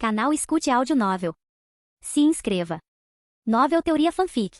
Canal Escute Áudio Novel. Se inscreva. Novel Teoria Fanfic.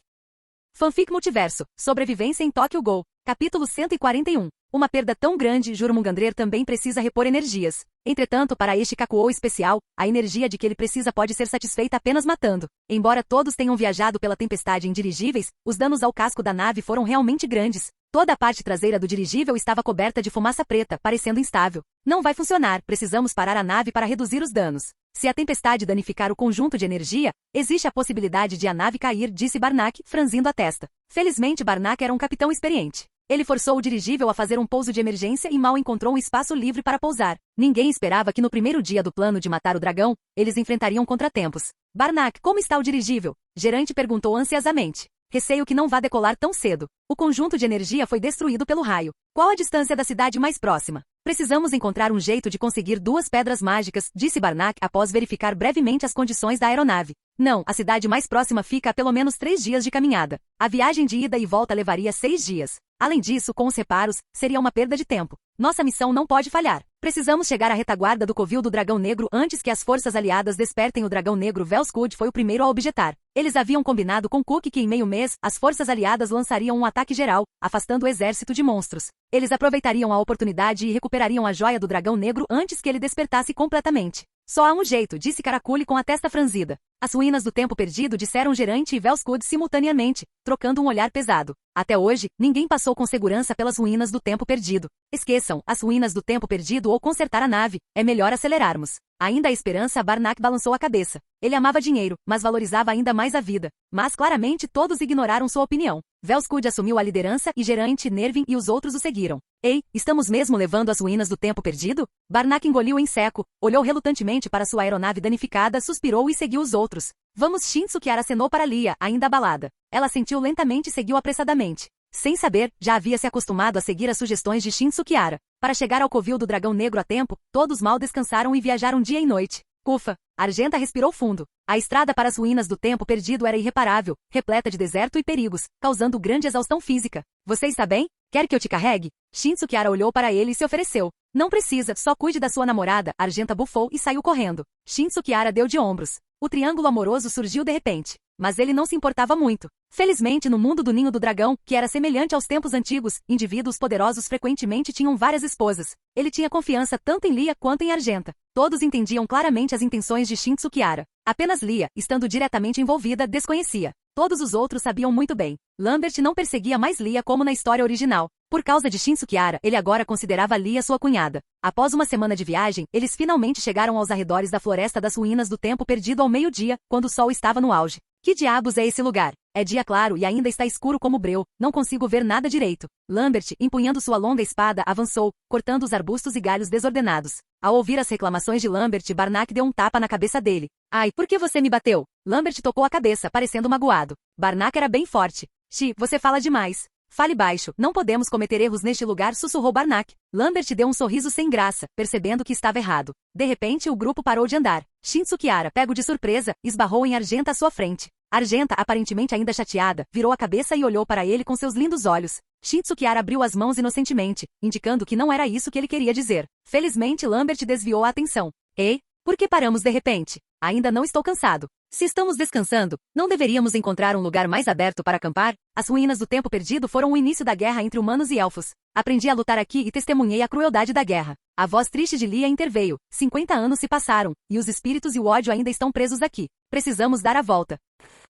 Fanfic Multiverso, Sobrevivência em Tokyo Ghoul, capítulo 141. Uma perda tão grande, Jormungandr também precisa repor energias. Entretanto, para este Kakuou especial, a energia de que ele precisa pode ser satisfeita apenas matando. Embora todos tenham viajado pela tempestade em dirigíveis, os danos ao casco da nave foram realmente grandes. Toda a parte traseira do dirigível estava coberta de fumaça preta, parecendo instável. Não vai funcionar, precisamos parar a nave para reduzir os danos. Se a tempestade danificar o conjunto de energia, existe a possibilidade de a nave cair, disse Barnack, franzindo a testa. Felizmente Barnack era um capitão experiente. Ele forçou o dirigível a fazer um pouso de emergência e mal encontrou um espaço livre para pousar. Ninguém esperava que no primeiro dia do plano de matar o dragão, eles enfrentariam contratempos. Barnack, como está o dirigível? Gerante perguntou ansiosamente. Receio que não vá decolar tão cedo. O conjunto de energia foi destruído pelo raio. Qual a distância da cidade mais próxima? Precisamos encontrar um jeito de conseguir 2 pedras mágicas, disse Barnack após verificar brevemente as condições da aeronave. Não, a cidade mais próxima fica a pelo menos 3 dias de caminhada. A viagem de ida e volta levaria 6 dias. Além disso, com os reparos, seria uma perda de tempo. Nossa missão não pode falhar. Precisamos chegar à retaguarda do covil do Dragão Negro antes que as forças aliadas despertem. O Dragão Negro Velskud foi o primeiro a objetar. Eles haviam combinado com Cook que em meio mês, as forças aliadas lançariam um ataque geral, afastando o exército de monstros. Eles aproveitariam a oportunidade e recuperariam a joia do Dragão Negro antes que ele despertasse completamente. Só há um jeito, disse Karakuli com a testa franzida. As ruínas do tempo perdido, disseram Gerante e Velskud simultaneamente, trocando um olhar pesado. Até hoje, ninguém passou com segurança pelas ruínas do tempo perdido. Esqueçam, as ruínas do tempo perdido ou consertar a nave, é melhor acelerarmos. Ainda há esperança. Barnack balançou a cabeça. Ele amava dinheiro, mas valorizava ainda mais a vida. Mas claramente todos ignoraram sua opinião. Velskud assumiu a liderança e Gerante, Nervin e os outros o seguiram. Ei, estamos mesmo levando as ruínas do tempo perdido? Barnack engoliu em seco, olhou relutantemente para sua aeronave danificada, suspirou e seguiu os outros. Vamos, Shinsukiara acenou para Lia, ainda abalada. Ela sentiu lentamente e seguiu apressadamente. Sem saber, já havia se acostumado a seguir as sugestões de Shinsukiara. Para chegar ao covil do Dragão Negro a tempo, todos mal descansaram e viajaram dia e noite. Ufa! Argenta respirou fundo. A estrada para as ruínas do tempo perdido era irreparável, repleta de deserto e perigos, causando grande exaustão física. Você está bem? Quer que eu te carregue? Shinsukiara olhou para ele e se ofereceu. Não precisa, só cuide da sua namorada. Argenta bufou e saiu correndo. Shinsukiara deu de ombros. O triângulo amoroso surgiu de repente. Mas ele não se importava muito. Felizmente, no mundo do Ninho do Dragão, que era semelhante aos tempos antigos, indivíduos poderosos frequentemente tinham várias esposas. Ele tinha confiança tanto em Lia quanto em Argenta. Todos entendiam claramente as intenções de Shinsukiara. Apenas Lia, estando diretamente envolvida, desconhecia. Todos os outros sabiam muito bem. Lambert não perseguia mais Lia como na história original. Por causa de Shinsukiara, ele agora considerava Lia sua cunhada. Após uma semana de viagem, eles finalmente chegaram aos arredores da Floresta das Ruínas do Tempo Perdido ao meio-dia, quando o sol estava no auge. Que diabos é esse lugar? É dia claro e ainda está escuro como breu, não consigo ver nada direito. Lambert, empunhando sua longa espada, avançou, cortando os arbustos e galhos desordenados. Ao ouvir as reclamações de Lambert, Barnack deu um tapa na cabeça dele. Ai, por que você me bateu? Lambert tocou a cabeça, parecendo magoado. Barnack era bem forte. Você fala demais. Fale baixo, não podemos cometer erros neste lugar, sussurrou Barnack. Lambert deu um sorriso sem graça, percebendo que estava errado. De repente, o grupo parou de andar. Shinsukiara, pego de surpresa, esbarrou em Argenta à sua frente. Argenta, aparentemente ainda chateada, virou a cabeça e olhou para ele com seus lindos olhos. Shinsukiara abriu as mãos inocentemente, indicando que não era isso que ele queria dizer. Felizmente, Lambert desviou a atenção. Ei, por que paramos de repente? Ainda não estou cansado. Se estamos descansando, não deveríamos encontrar um lugar mais aberto para acampar? As ruínas do tempo perdido foram o início da guerra entre humanos e elfos. Aprendi a lutar aqui e testemunhei a crueldade da guerra. A voz triste de Lia interveio. 50 anos se passaram, e os espíritos e o ódio ainda estão presos aqui. Precisamos dar a volta.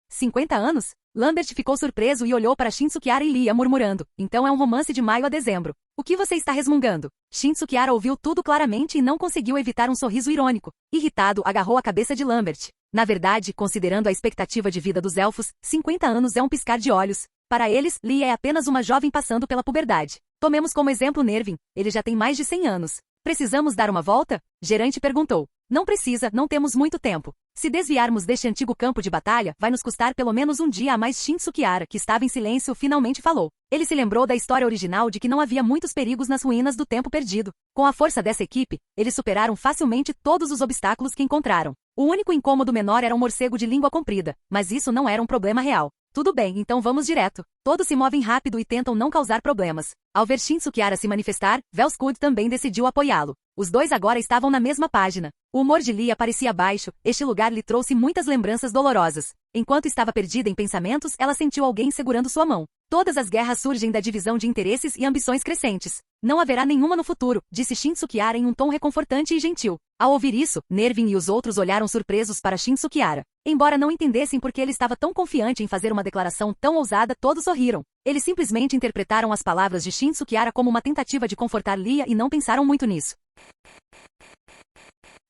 50 anos? Lambert ficou surpreso e olhou para Shinsukiara e Lia murmurando. Então é um romance de maio a dezembro. O que você está resmungando? Shinsukiara ouviu tudo claramente e não conseguiu evitar um sorriso irônico. Irritado, agarrou a cabeça de Lambert. Na verdade, considerando a expectativa de vida dos elfos, 50 anos é um piscar de olhos. Para eles, Lia é apenas uma jovem passando pela puberdade. Tomemos como exemplo Nervin. Ele já tem mais de 100 anos. Precisamos dar uma volta? Gerante perguntou. Não precisa, não temos muito tempo. Se desviarmos deste antigo campo de batalha, vai nos custar pelo menos um dia a mais. Shinsukiara, que estava em silêncio, finalmente falou. Ele se lembrou da história original de que não havia muitos perigos nas ruínas do tempo perdido. Com a força dessa equipe, eles superaram facilmente todos os obstáculos que encontraram. O único incômodo menor era um morcego de língua comprida, mas isso não era um problema real. Tudo bem, então vamos direto. Todos se movem rápido e tentam não causar problemas. Ao ver Shin Sukiara se manifestar, Velskut também decidiu apoiá-lo. Os dois agora estavam na mesma página. O humor de Lia parecia baixo, este lugar lhe trouxe muitas lembranças dolorosas. Enquanto estava perdida em pensamentos, ela sentiu alguém segurando sua mão. Todas as guerras surgem da divisão de interesses e ambições crescentes. Não haverá nenhuma no futuro, disse Shin Sukiara em um tom reconfortante e gentil. Ao ouvir isso, Nervin e os outros olharam surpresos para Shin Sukiara. Embora não entendessem por que ele estava tão confiante em fazer uma declaração tão ousada, todos sorriram. Eles simplesmente interpretaram as palavras de Shin Sukiara como uma tentativa de confortar Lia e não pensaram muito nisso.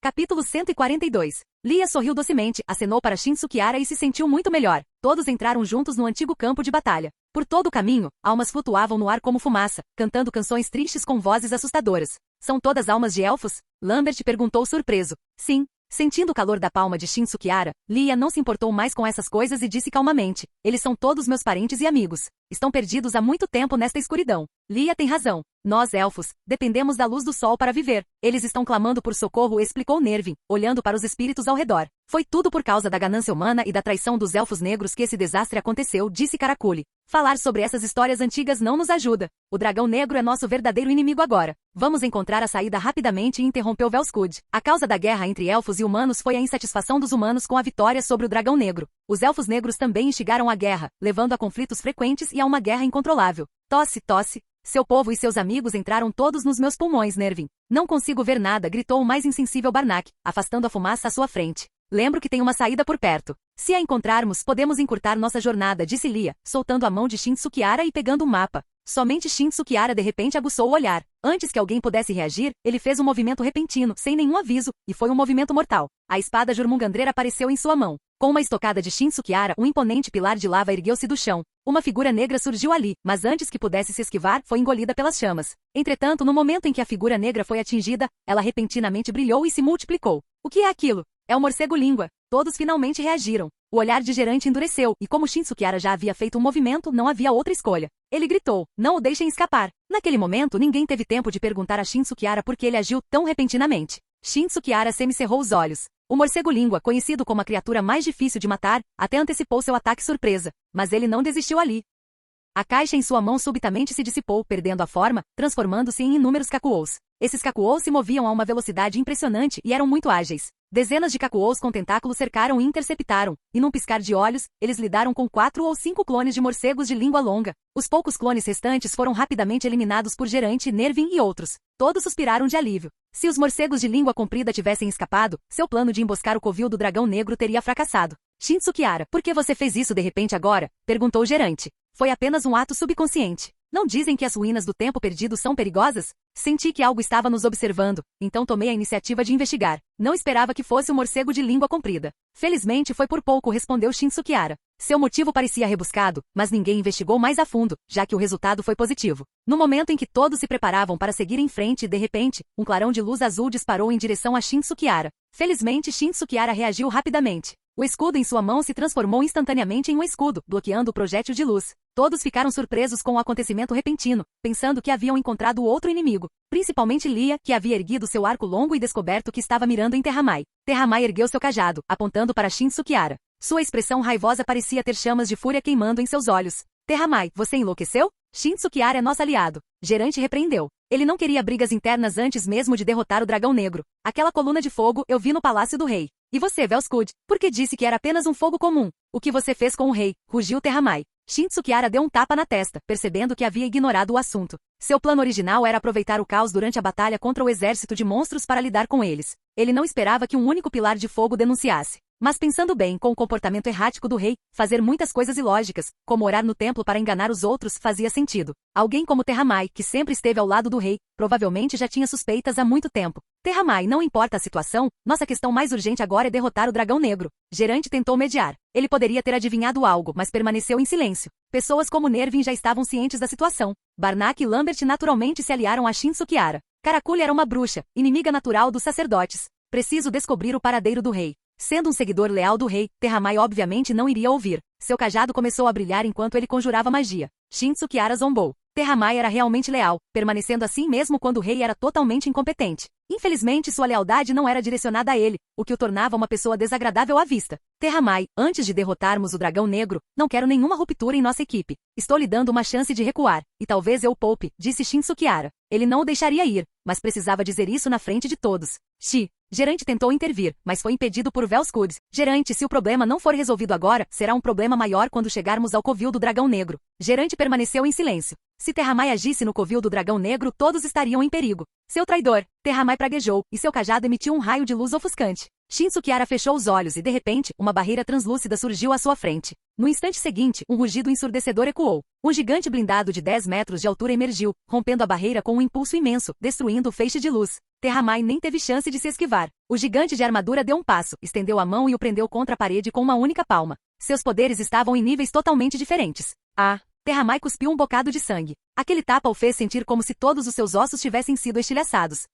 Capítulo 142. Lia sorriu docemente, acenou para Shin Sukiara e se sentiu muito melhor. Todos entraram juntos no antigo campo de batalha. Por todo o caminho, almas flutuavam no ar como fumaça, cantando canções tristes com vozes assustadoras. São todas almas de elfos? Lambert perguntou surpreso. Sim. Sentindo o calor da palma de Shin Sukiara, Lia não se importou mais com essas coisas e disse calmamente. Eles são todos meus parentes e amigos. Estão perdidos há muito tempo nesta escuridão. Lia tem razão. Nós, elfos, dependemos da luz do sol para viver. Eles estão clamando por socorro, explicou Nervin, olhando para os espíritos ao redor. Foi tudo por causa da ganância humana e da traição dos elfos negros que esse desastre aconteceu, disse Karakuli. Falar sobre essas histórias antigas não nos ajuda. O dragão negro é nosso verdadeiro inimigo agora. Vamos encontrar a saída rapidamente, interrompeu Velskut. A causa da guerra entre elfos e humanos foi a insatisfação dos humanos com a vitória sobre o dragão negro. Os elfos negros também instigaram a guerra, levando a conflitos frequentes e a uma guerra incontrolável. Tosse, tosse. Seu povo e seus amigos entraram todos nos meus pulmões, Nervin. Não consigo ver nada, gritou o mais insensível Barnak, afastando a fumaça à sua frente. Lembro que tem uma saída por perto. Se a encontrarmos, podemos encurtar nossa jornada, disse Lia, soltando a mão de Shin Sukiara e pegando um mapa. Somente Shin Sukiara de repente aguçou o olhar. Antes que alguém pudesse reagir, ele fez um movimento repentino, sem nenhum aviso, e foi um movimento mortal. A espada Jormungandr apareceu em sua mão. Com uma estocada de Shin Sukiara, um imponente pilar de lava ergueu-se do chão. Uma figura negra surgiu ali, mas antes que pudesse se esquivar, foi engolida pelas chamas. Entretanto, no momento em que a figura negra foi atingida, ela repentinamente brilhou e se multiplicou. O que é aquilo? É o morcego-língua. Todos finalmente reagiram. O olhar de Gerante endureceu, e como Shin Sukiara já havia feito um movimento, não havia outra escolha. Ele gritou, não o deixem escapar. Naquele momento, ninguém teve tempo de perguntar a Shin Sukiara por que ele agiu tão repentinamente. Shin Sukiara semicerrou os olhos. O morcego-língua, conhecido como a criatura mais difícil de matar, até antecipou seu ataque surpresa. Mas ele não desistiu ali. A caixa em sua mão subitamente se dissipou, perdendo a forma, transformando-se em inúmeros Kakuous. Esses Kakuous se moviam a uma velocidade impressionante e eram muito ágeis. Dezenas de Kakuous com tentáculos cercaram e interceptaram, e num piscar de olhos, eles lidaram com 4 ou 5 clones de morcegos de língua longa. Os poucos clones restantes foram rapidamente eliminados por Gerante, Nervin e outros. Todos suspiraram de alívio. Se os morcegos de língua comprida tivessem escapado, seu plano de emboscar o covil do dragão negro teria fracassado. Shin Sukiara, por que você fez isso de repente agora? Perguntou o Gerante. Foi apenas um ato subconsciente. Não dizem que as ruínas do tempo perdido são perigosas? Senti que algo estava nos observando, então tomei a iniciativa de investigar. Não esperava que fosse um morcego de língua comprida. Felizmente foi por pouco, respondeu Shin Sukiara. Seu motivo parecia rebuscado, mas ninguém investigou mais a fundo, já que o resultado foi positivo. No momento em que todos se preparavam para seguir em frente, de repente, um clarão de luz azul disparou em direção a Shin Sukiara. Felizmente Shin Sukiara reagiu rapidamente. O escudo em sua mão se transformou instantaneamente em um escudo, bloqueando o projétil de luz. Todos ficaram surpresos com o acontecimento repentino, pensando que haviam encontrado outro inimigo. Principalmente Lia, que havia erguido seu arco longo e descoberto que estava mirando em Terramai. Terramai ergueu seu cajado, apontando para Shin Sukiara. Sua expressão raivosa parecia ter chamas de fúria queimando em seus olhos. Terramai, você enlouqueceu? Shin Sukiara é nosso aliado. Gerante repreendeu. Ele não queria brigas internas antes mesmo de derrotar o dragão negro. Aquela coluna de fogo eu vi no palácio do rei. E você, Velskut, por que disse que era apenas um fogo comum? O que você fez com o rei? Rugiu Terramai. Shin Sukiara deu um tapa na testa, percebendo que havia ignorado o assunto. Seu plano original era aproveitar o caos durante a batalha contra o exército de monstros para lidar com eles. Ele não esperava que um único pilar de fogo denunciasse. Mas pensando bem com o comportamento errático do rei, fazer muitas coisas ilógicas, como orar no templo para enganar os outros, fazia sentido. Alguém como Terramai, que sempre esteve ao lado do rei, provavelmente já tinha suspeitas há muito tempo. Terramai, não importa a situação, nossa questão mais urgente agora é derrotar o dragão negro. Gerante tentou mediar. Ele poderia ter adivinhado algo, mas permaneceu em silêncio. Pessoas como Nervin já estavam cientes da situação. Barnak e Lambert naturalmente se aliaram a Shin Sukiara. Karakuli era uma bruxa, inimiga natural dos sacerdotes. Preciso descobrir o paradeiro do rei. Sendo um seguidor leal do rei, Terramai obviamente não iria ouvir. Seu cajado começou a brilhar enquanto ele conjurava magia. Shin Sukiara zombou. Terramai era realmente leal, permanecendo assim mesmo quando o rei era totalmente incompetente. Infelizmente, sua lealdade não era direcionada a ele, o que o tornava uma pessoa desagradável à vista. Terramai, antes de derrotarmos o dragão negro, não quero nenhuma ruptura em nossa equipe. Estou lhe dando uma chance de recuar, e talvez eu o poupe, disse Shinsukiara. Ele não o deixaria ir, mas precisava dizer isso na frente de todos. Gerante tentou intervir, mas foi impedido por Velskud. Gerante, se o problema não for resolvido agora, será um problema maior quando chegarmos ao covil do dragão negro. Gerante permaneceu em silêncio. Se Terramai agisse no covil do dragão negro, todos estariam em perigo. Seu traidor! Terramai praguejou, e seu cajado emitiu um raio de luz ofuscante. Shinsukiara fechou os olhos e, de repente, uma barreira translúcida surgiu à sua frente. No instante seguinte, um rugido ensurdecedor ecoou. Um gigante blindado de 10 metros de altura emergiu, rompendo a barreira com um impulso imenso, destruindo o feixe de luz. Terramai nem teve chance de se esquivar. O gigante de armadura deu um passo, estendeu a mão e o prendeu contra a parede com uma única palma. Seus poderes estavam em níveis totalmente diferentes. Terramai cuspiu um bocado de sangue. Aquele tapa o fez sentir como se todos os seus ossos tivessem sido estilhaçados.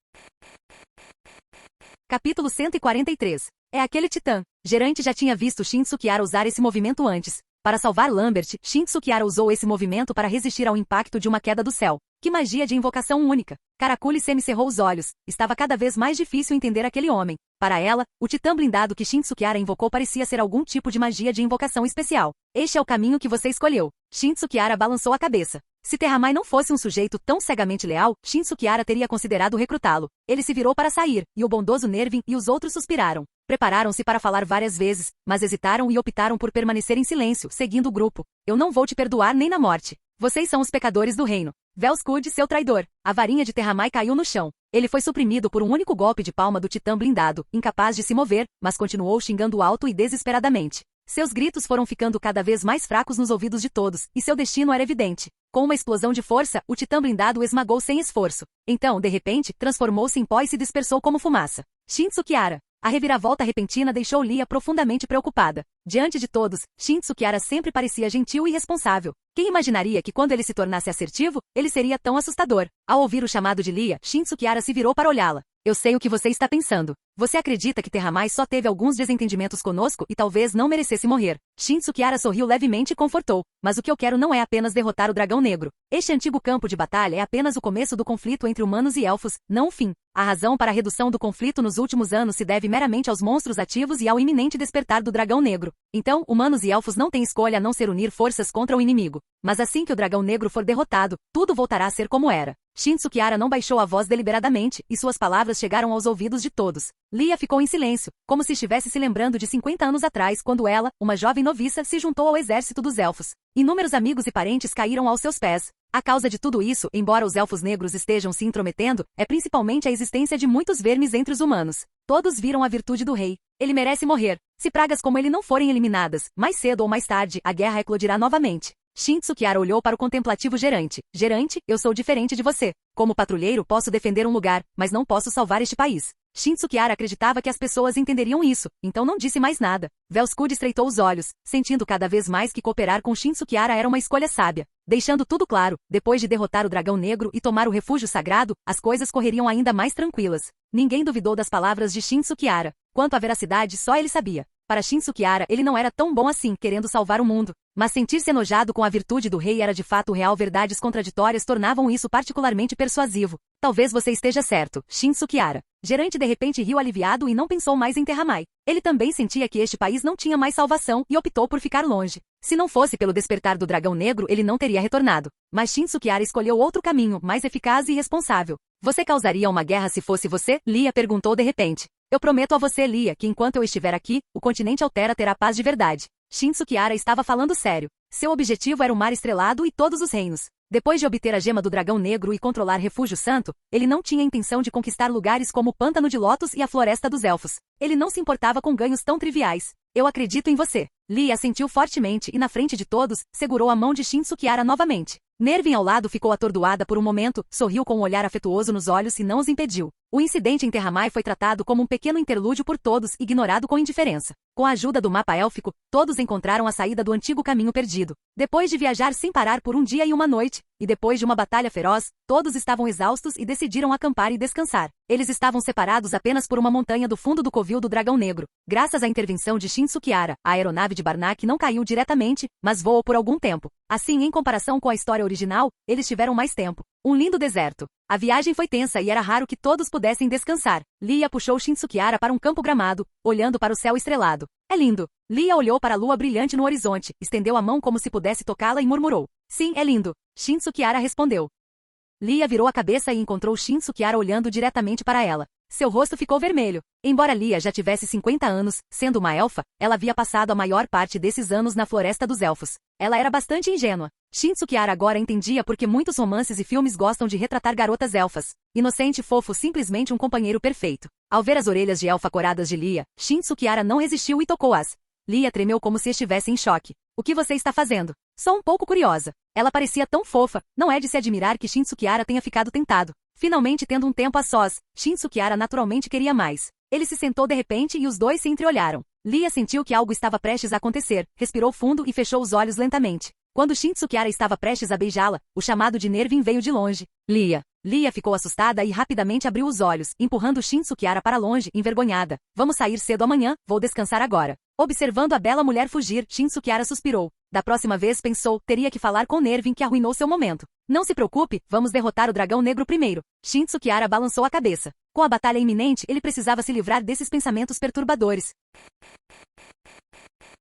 Capítulo 143. É aquele titã. Gerante já tinha visto Shinsukiara usar esse movimento antes. Para salvar Lambert, Shinsukiara usou esse movimento para resistir ao impacto de uma queda do céu. Que magia de invocação única! Karakuli semicerrou os olhos. Estava cada vez mais difícil entender aquele homem. Para ela, o titã blindado que Shinsukiara invocou parecia ser algum tipo de magia de invocação especial. Este é o caminho que você escolheu. Shinsukiara balançou a cabeça. Se Terramai não fosse um sujeito tão cegamente leal, Shinsukiara teria considerado recrutá-lo. Ele se virou para sair, e o bondoso Nervin e os outros suspiraram. Prepararam-se para falar várias vezes, mas hesitaram e optaram por permanecer em silêncio, seguindo o grupo. Eu não vou te perdoar nem na morte. Vocês são os pecadores do reino. Velskud, seu traidor. A varinha de Terramai caiu no chão. Ele foi suprimido por um único golpe de palma do titã blindado, incapaz de se mover, mas continuou xingando alto e desesperadamente. Seus gritos foram ficando cada vez mais fracos nos ouvidos de todos, e seu destino era evidente. Com uma explosão de força, o titã blindado o esmagou sem esforço. Então, de repente, transformou-se em pó e se dispersou como fumaça. Shinsukiara. A reviravolta repentina deixou Lia profundamente preocupada. Diante de todos, Shinsukiara sempre parecia gentil e responsável. Quem imaginaria que quando ele se tornasse assertivo, ele seria tão assustador? Ao ouvir o chamado de Lia, Shinsukiara se virou para olhá-la. Eu sei o que você está pensando. Você acredita que Terramai só teve alguns desentendimentos conosco e talvez não merecesse morrer. Shinsukiara sorriu levemente e confortou. Mas o que eu quero não é apenas derrotar o dragão negro. Este antigo campo de batalha é apenas o começo do conflito entre humanos e elfos, não o fim. A razão para a redução do conflito nos últimos anos se deve meramente aos monstros ativos e ao iminente despertar do dragão negro. Então, humanos e elfos não têm escolha a não ser unir forças contra o inimigo. Mas assim que o dragão negro for derrotado, tudo voltará a ser como era. Shinsukiara não baixou a voz deliberadamente, e suas palavras chegaram aos ouvidos de todos. Lia ficou em silêncio, como se estivesse se lembrando de 50 anos atrás, quando ela, uma jovem noviça, se juntou ao exército dos elfos. Inúmeros amigos e parentes caíram aos seus pés. A causa de tudo isso, embora os elfos negros estejam se intrometendo, é principalmente a existência de muitos vermes entre os humanos. Todos viram a virtude do rei. Ele merece morrer. Se pragas como ele não forem eliminadas, mais cedo ou mais tarde, a guerra eclodirá novamente. Shinsukiara olhou para o contemplativo gerante. Gerante, eu sou diferente de você. Como patrulheiro posso defender um lugar, mas não posso salvar este país. Shinsukiara acreditava que as pessoas entenderiam isso, então não disse mais nada. Velskud estreitou os olhos, sentindo cada vez mais que cooperar com Shinsukiara era uma escolha sábia. Deixando tudo claro, depois de derrotar o dragão negro e tomar o refúgio sagrado, as coisas correriam ainda mais tranquilas. Ninguém duvidou das palavras de Shinsukiara. Quanto à veracidade, só ele sabia. Para Shinsukiara, ele não era tão bom assim, querendo salvar o mundo. Mas sentir-se enojado com a virtude do rei era de fato real. Verdades contraditórias tornavam isso particularmente persuasivo. Talvez você esteja certo, Shinsukiara. Gerante de repente riu aliviado e não pensou mais em Terramai. Ele também sentia que este país não tinha mais salvação e optou por ficar longe. Se não fosse pelo despertar do dragão negro, ele não teria retornado. Mas Shinsukiara escolheu outro caminho, mais eficaz e responsável. Você causaria uma guerra se fosse você? Lia perguntou de repente. Eu prometo a você, Lia, que enquanto eu estiver aqui, o continente Altera terá paz de verdade. Shinsukiara estava falando sério. Seu objetivo era o Mar Estrelado e todos os reinos. Depois de obter a gema do dragão negro e controlar Refúgio Santo, ele não tinha intenção de conquistar lugares como o Pântano de Lótus e a Floresta dos Elfos. Ele não se importava com ganhos tão triviais. Eu acredito em você. Lia assentiu fortemente e, na frente de todos, segurou a mão de Shinsukiara novamente. Nervin ao lado ficou atordoada por um momento, sorriu com um olhar afetuoso nos olhos e não os impediu. O incidente em Terramai foi tratado como um pequeno interlúdio por todos, ignorado com indiferença. Com a ajuda do mapa élfico, todos encontraram a saída do antigo caminho perdido. Depois de viajar sem parar por um dia e uma noite, e depois de uma batalha feroz, todos estavam exaustos e decidiram acampar e descansar. Eles estavam separados apenas por uma montanha do fundo do covil do Dragão Negro. Graças à intervenção de Shinsukiara, a aeronave de Barnak não caiu diretamente, mas voou por algum tempo. Assim, em comparação com a história original, eles tiveram mais tempo. Um lindo deserto. A viagem foi tensa e era raro que todos pudessem descansar. Lia puxou Shinsukiara para um campo gramado, olhando para o céu estrelado. É lindo. Lia olhou para a lua brilhante no horizonte, estendeu a mão como se pudesse tocá-la e murmurou. Sim, é lindo. Shinsukiara respondeu. Lia virou a cabeça e encontrou Shinsukiara olhando diretamente para ela. Seu rosto ficou vermelho. Embora Lia já tivesse 50 anos, sendo uma elfa, ela havia passado a maior parte desses anos na Floresta dos Elfos. Ela era bastante ingênua. Shinsukiara agora entendia porque muitos romances e filmes gostam de retratar garotas elfas. Inocente, fofo, simplesmente um companheiro perfeito. Ao ver as orelhas de elfa coradas de Lia, Shinsukiara não resistiu e tocou-as. Lia tremeu como se estivesse em choque. O que você está fazendo? Sou um pouco curiosa. Ela parecia tão fofa, não é de se admirar que Shinsukiara tenha ficado tentado. Finalmente tendo um tempo a sós, Shinsukiara naturalmente queria mais. Ele se sentou de repente e os dois se entreolharam. Lia sentiu que algo estava prestes a acontecer, respirou fundo e fechou os olhos lentamente. Quando Shinsukiara estava prestes a beijá-la, o chamado de Nervin veio de longe. Lia. Lia ficou assustada e rapidamente abriu os olhos, empurrando Shinsukiara para longe, envergonhada. Vamos sair cedo amanhã, vou descansar agora. Observando a bela mulher fugir, Shinsukiara suspirou. Da próxima vez pensou, teria que falar com Nervin que arruinou seu momento. Não se preocupe, vamos derrotar o dragão negro primeiro. Shinsukiara balançou a cabeça. Com a batalha iminente, ele precisava se livrar desses pensamentos perturbadores.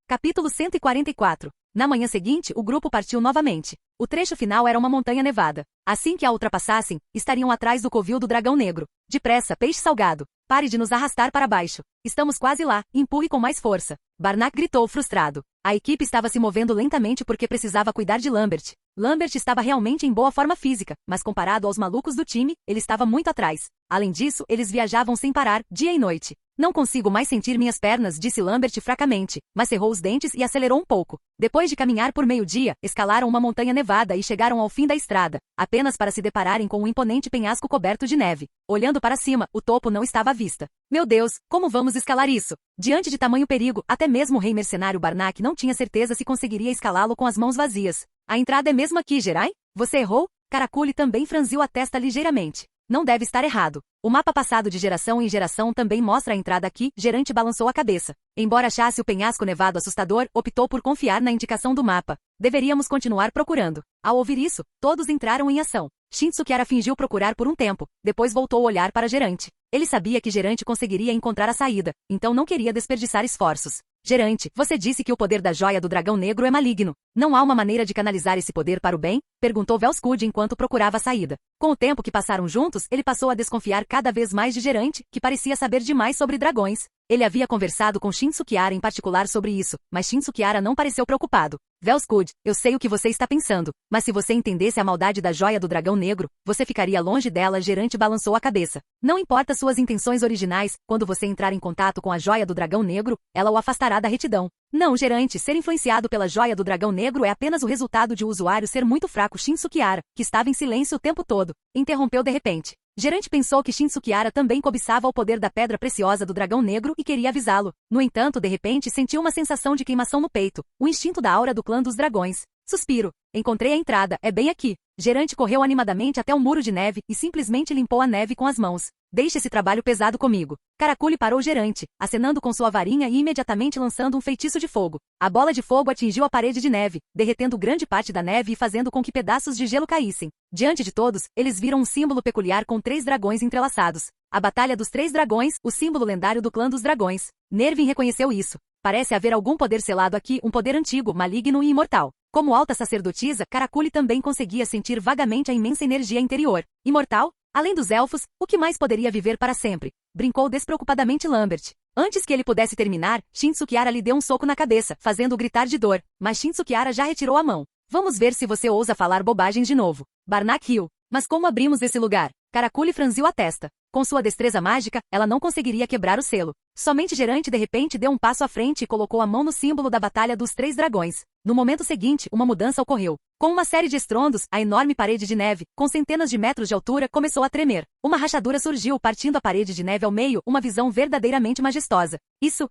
Capítulo 144. Na manhã seguinte, o grupo partiu novamente. O trecho final era uma montanha nevada. Assim que a ultrapassassem, estariam atrás do covil do dragão negro. Depressa, peixe salgado. Pare de nos arrastar para baixo. Estamos quase lá, empurre com mais força. Barnak gritou frustrado. A equipe estava se movendo lentamente porque precisava cuidar de Lambert. Lambert estava realmente em boa forma física, mas comparado aos malucos do time, ele estava muito atrás. Além disso, eles viajavam sem parar, dia e noite. Não consigo mais sentir minhas pernas, disse Lambert fracamente, mas cerrou os dentes e acelerou um pouco. Depois de caminhar por meio-dia, escalaram uma montanha nevada e chegaram ao fim da estrada, apenas para se depararem com um imponente penhasco coberto de neve. Olhando para cima, o topo não estava à vista. Meu Deus, como vamos escalar isso? Diante de tamanho perigo, até mesmo o rei mercenário Barnak não tinha certeza se conseguiria escalá-lo com as mãos vazias. A entrada é mesmo aqui, Jerai? Você errou? Karakuli também franziu a testa ligeiramente. Não deve estar errado. O mapa passado de geração em geração também mostra a entrada aqui, Gerante balançou a cabeça. Embora achasse o penhasco nevado assustador, optou por confiar na indicação do mapa. Deveríamos continuar procurando. Ao ouvir isso, todos entraram em ação. Shinsukiara fingiu procurar por um tempo, depois voltou a olhar para Gerante. Ele sabia que Gerante conseguiria encontrar a saída, então não queria desperdiçar esforços. Gerante, você disse que o poder da joia do dragão negro é maligno. Não há uma maneira de canalizar esse poder para o bem? Perguntou Velskud enquanto procurava a saída. Com o tempo que passaram juntos, ele passou a desconfiar cada vez mais de Gerante, que parecia saber demais sobre dragões. Ele havia conversado com Shinsukiara em particular sobre isso, mas Shinsukiara não pareceu preocupado. Velskud, eu sei o que você está pensando, mas se você entendesse a maldade da joia do dragão negro, você ficaria longe dela. Gerante balançou a cabeça. Não importa suas intenções originais, quando você entrar em contato com a joia do dragão negro, ela o afastará da retidão. Não, Gerante, ser influenciado pela joia do dragão negro é apenas o resultado de o usuário ser muito fraco. Shinsukiara, que estava em silêncio o tempo todo, interrompeu de repente. Gerante pensou que Shinsukiara também cobiçava o poder da pedra preciosa do dragão negro e queria avisá-lo. No entanto, de repente sentiu uma sensação de queimação no peito, o instinto da aura do clã dos dragões. Suspiro. Encontrei a entrada, é bem aqui. Gerante correu animadamente até o muro de neve e simplesmente limpou a neve com as mãos. Deixe esse trabalho pesado comigo. Karakuli parou Gerante, acenando com sua varinha e imediatamente lançando um feitiço de fogo. A bola de fogo atingiu a parede de neve, derretendo grande parte da neve e fazendo com que pedaços de gelo caíssem. Diante de todos, eles viram um símbolo peculiar com 3 dragões entrelaçados. A Batalha dos 3 Dragões, o símbolo lendário do clã dos dragões. Nervin reconheceu isso. Parece haver algum poder selado aqui, um poder antigo, maligno e imortal. Como alta sacerdotisa, Karakuli também conseguia sentir vagamente a imensa energia interior. Imortal? Além dos elfos, o que mais poderia viver para sempre? Brincou despreocupadamente Lambert. Antes que ele pudesse terminar, Shinsukiara lhe deu um soco na cabeça, fazendo-o gritar de dor, mas Shinsukiara já retirou a mão. Vamos ver se você ousa falar bobagens de novo. Barnak riu. Mas como abrimos esse lugar? Caracule franziu a testa. Com sua destreza mágica, ela não conseguiria quebrar o selo. Somente Gerante de repente deu um passo à frente e colocou a mão no símbolo da Batalha dos Três Dragões. No momento seguinte, uma mudança ocorreu. Com uma série de estrondos, a enorme parede de neve, com centenas de metros de altura, começou a tremer. Uma rachadura surgiu, partindo a parede de neve ao meio, uma visão verdadeiramente majestosa. Isso.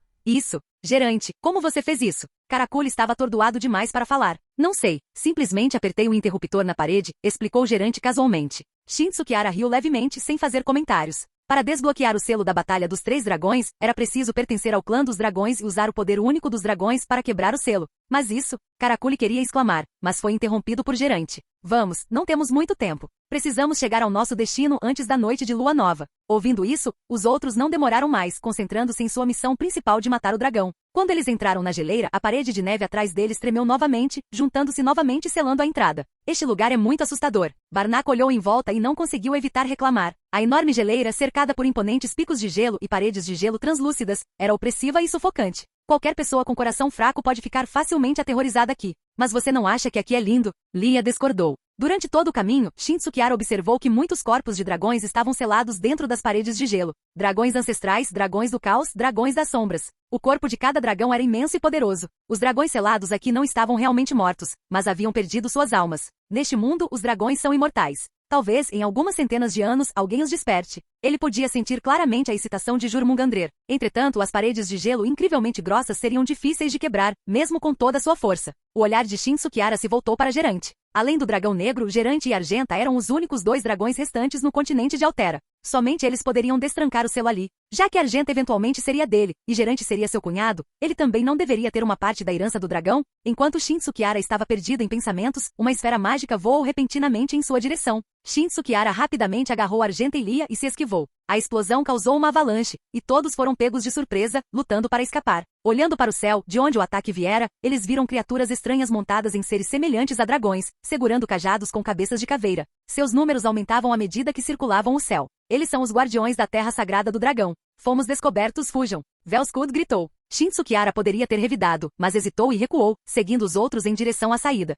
Gerante, como você fez isso? Caracule estava atordoado demais para falar. Não sei, simplesmente apertei um interruptor na parede, explicou o Gerante casualmente. Shinsuke riu levemente, sem fazer comentários. Para desbloquear o selo da Batalha dos Três Dragões, era preciso pertencer ao clã dos dragões e usar o poder único dos dragões para quebrar o selo. Mas isso, Caracule queria exclamar, mas foi interrompido por Gerante. Vamos, não temos muito tempo. Precisamos chegar ao nosso destino antes da noite de lua nova. Ouvindo isso, os outros não demoraram mais, concentrando-se em sua missão principal de matar o dragão. Quando eles entraram na geleira, a parede de neve atrás deles tremeu novamente, juntando-se novamente e selando a entrada. Este lugar é muito assustador. Barnack olhou em volta e não conseguiu evitar reclamar. A enorme geleira, cercada por imponentes picos de gelo e paredes de gelo translúcidas, era opressiva e sufocante. Qualquer pessoa com coração fraco pode ficar facilmente aterrorizada aqui. Mas você não acha que aqui é lindo? Lia discordou. Durante todo o caminho, Shinsuke observou que muitos corpos de dragões estavam selados dentro das paredes de gelo. Dragões ancestrais, dragões do caos, dragões das sombras. O corpo de cada dragão era imenso e poderoso. Os dragões selados aqui não estavam realmente mortos, mas haviam perdido suas almas. Neste mundo, os dragões são imortais. Talvez, em algumas centenas de anos, alguém os desperte. Ele podia sentir claramente a excitação de Jormungandr. Entretanto, as paredes de gelo incrivelmente grossas seriam difíceis de quebrar, mesmo com toda a sua força. O olhar de Shinsuke se voltou para Gerante. Além do dragão negro, Gerante e Argenta eram os únicos dois dragões restantes no continente de Altera. Somente eles poderiam destrancar o selo ali. Já que Argenta eventualmente seria dele, e Gerante seria seu cunhado, ele também não deveria ter uma parte da herança do dragão? Enquanto Shinsuke estava perdido em pensamentos, uma esfera mágica voou repentinamente em sua direção. Shinsuke rapidamente agarrou Argenta e Lia e se esquivou. A explosão causou uma avalanche, e todos foram pegos de surpresa, lutando para escapar. Olhando para o céu, de onde o ataque viera, eles viram criaturas estranhas montadas em seres semelhantes a dragões, segurando cajados com cabeças de caveira. Seus números aumentavam à medida que circulavam o céu. Eles são os guardiões da terra sagrada do dragão. Fomos descobertos, fujam. Velskud gritou. Shinsuke poderia ter revidado, mas hesitou e recuou, seguindo os outros em direção à saída.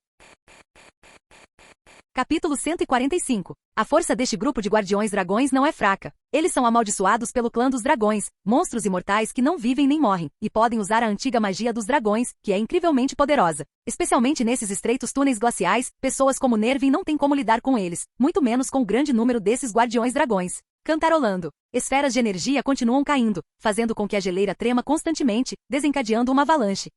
Capítulo 145. A força deste grupo de guardiões dragões não é fraca. Eles são amaldiçoados pelo clã dos dragões, monstros imortais que não vivem nem morrem, e podem usar a antiga magia dos dragões, que é incrivelmente poderosa. Especialmente nesses estreitos túneis glaciais, pessoas como Nervin não têm como lidar com eles, muito menos com o grande número desses guardiões dragões. Cantarolando. Esferas de energia continuam caindo, fazendo com que a geleira trema constantemente, desencadeando uma avalanche.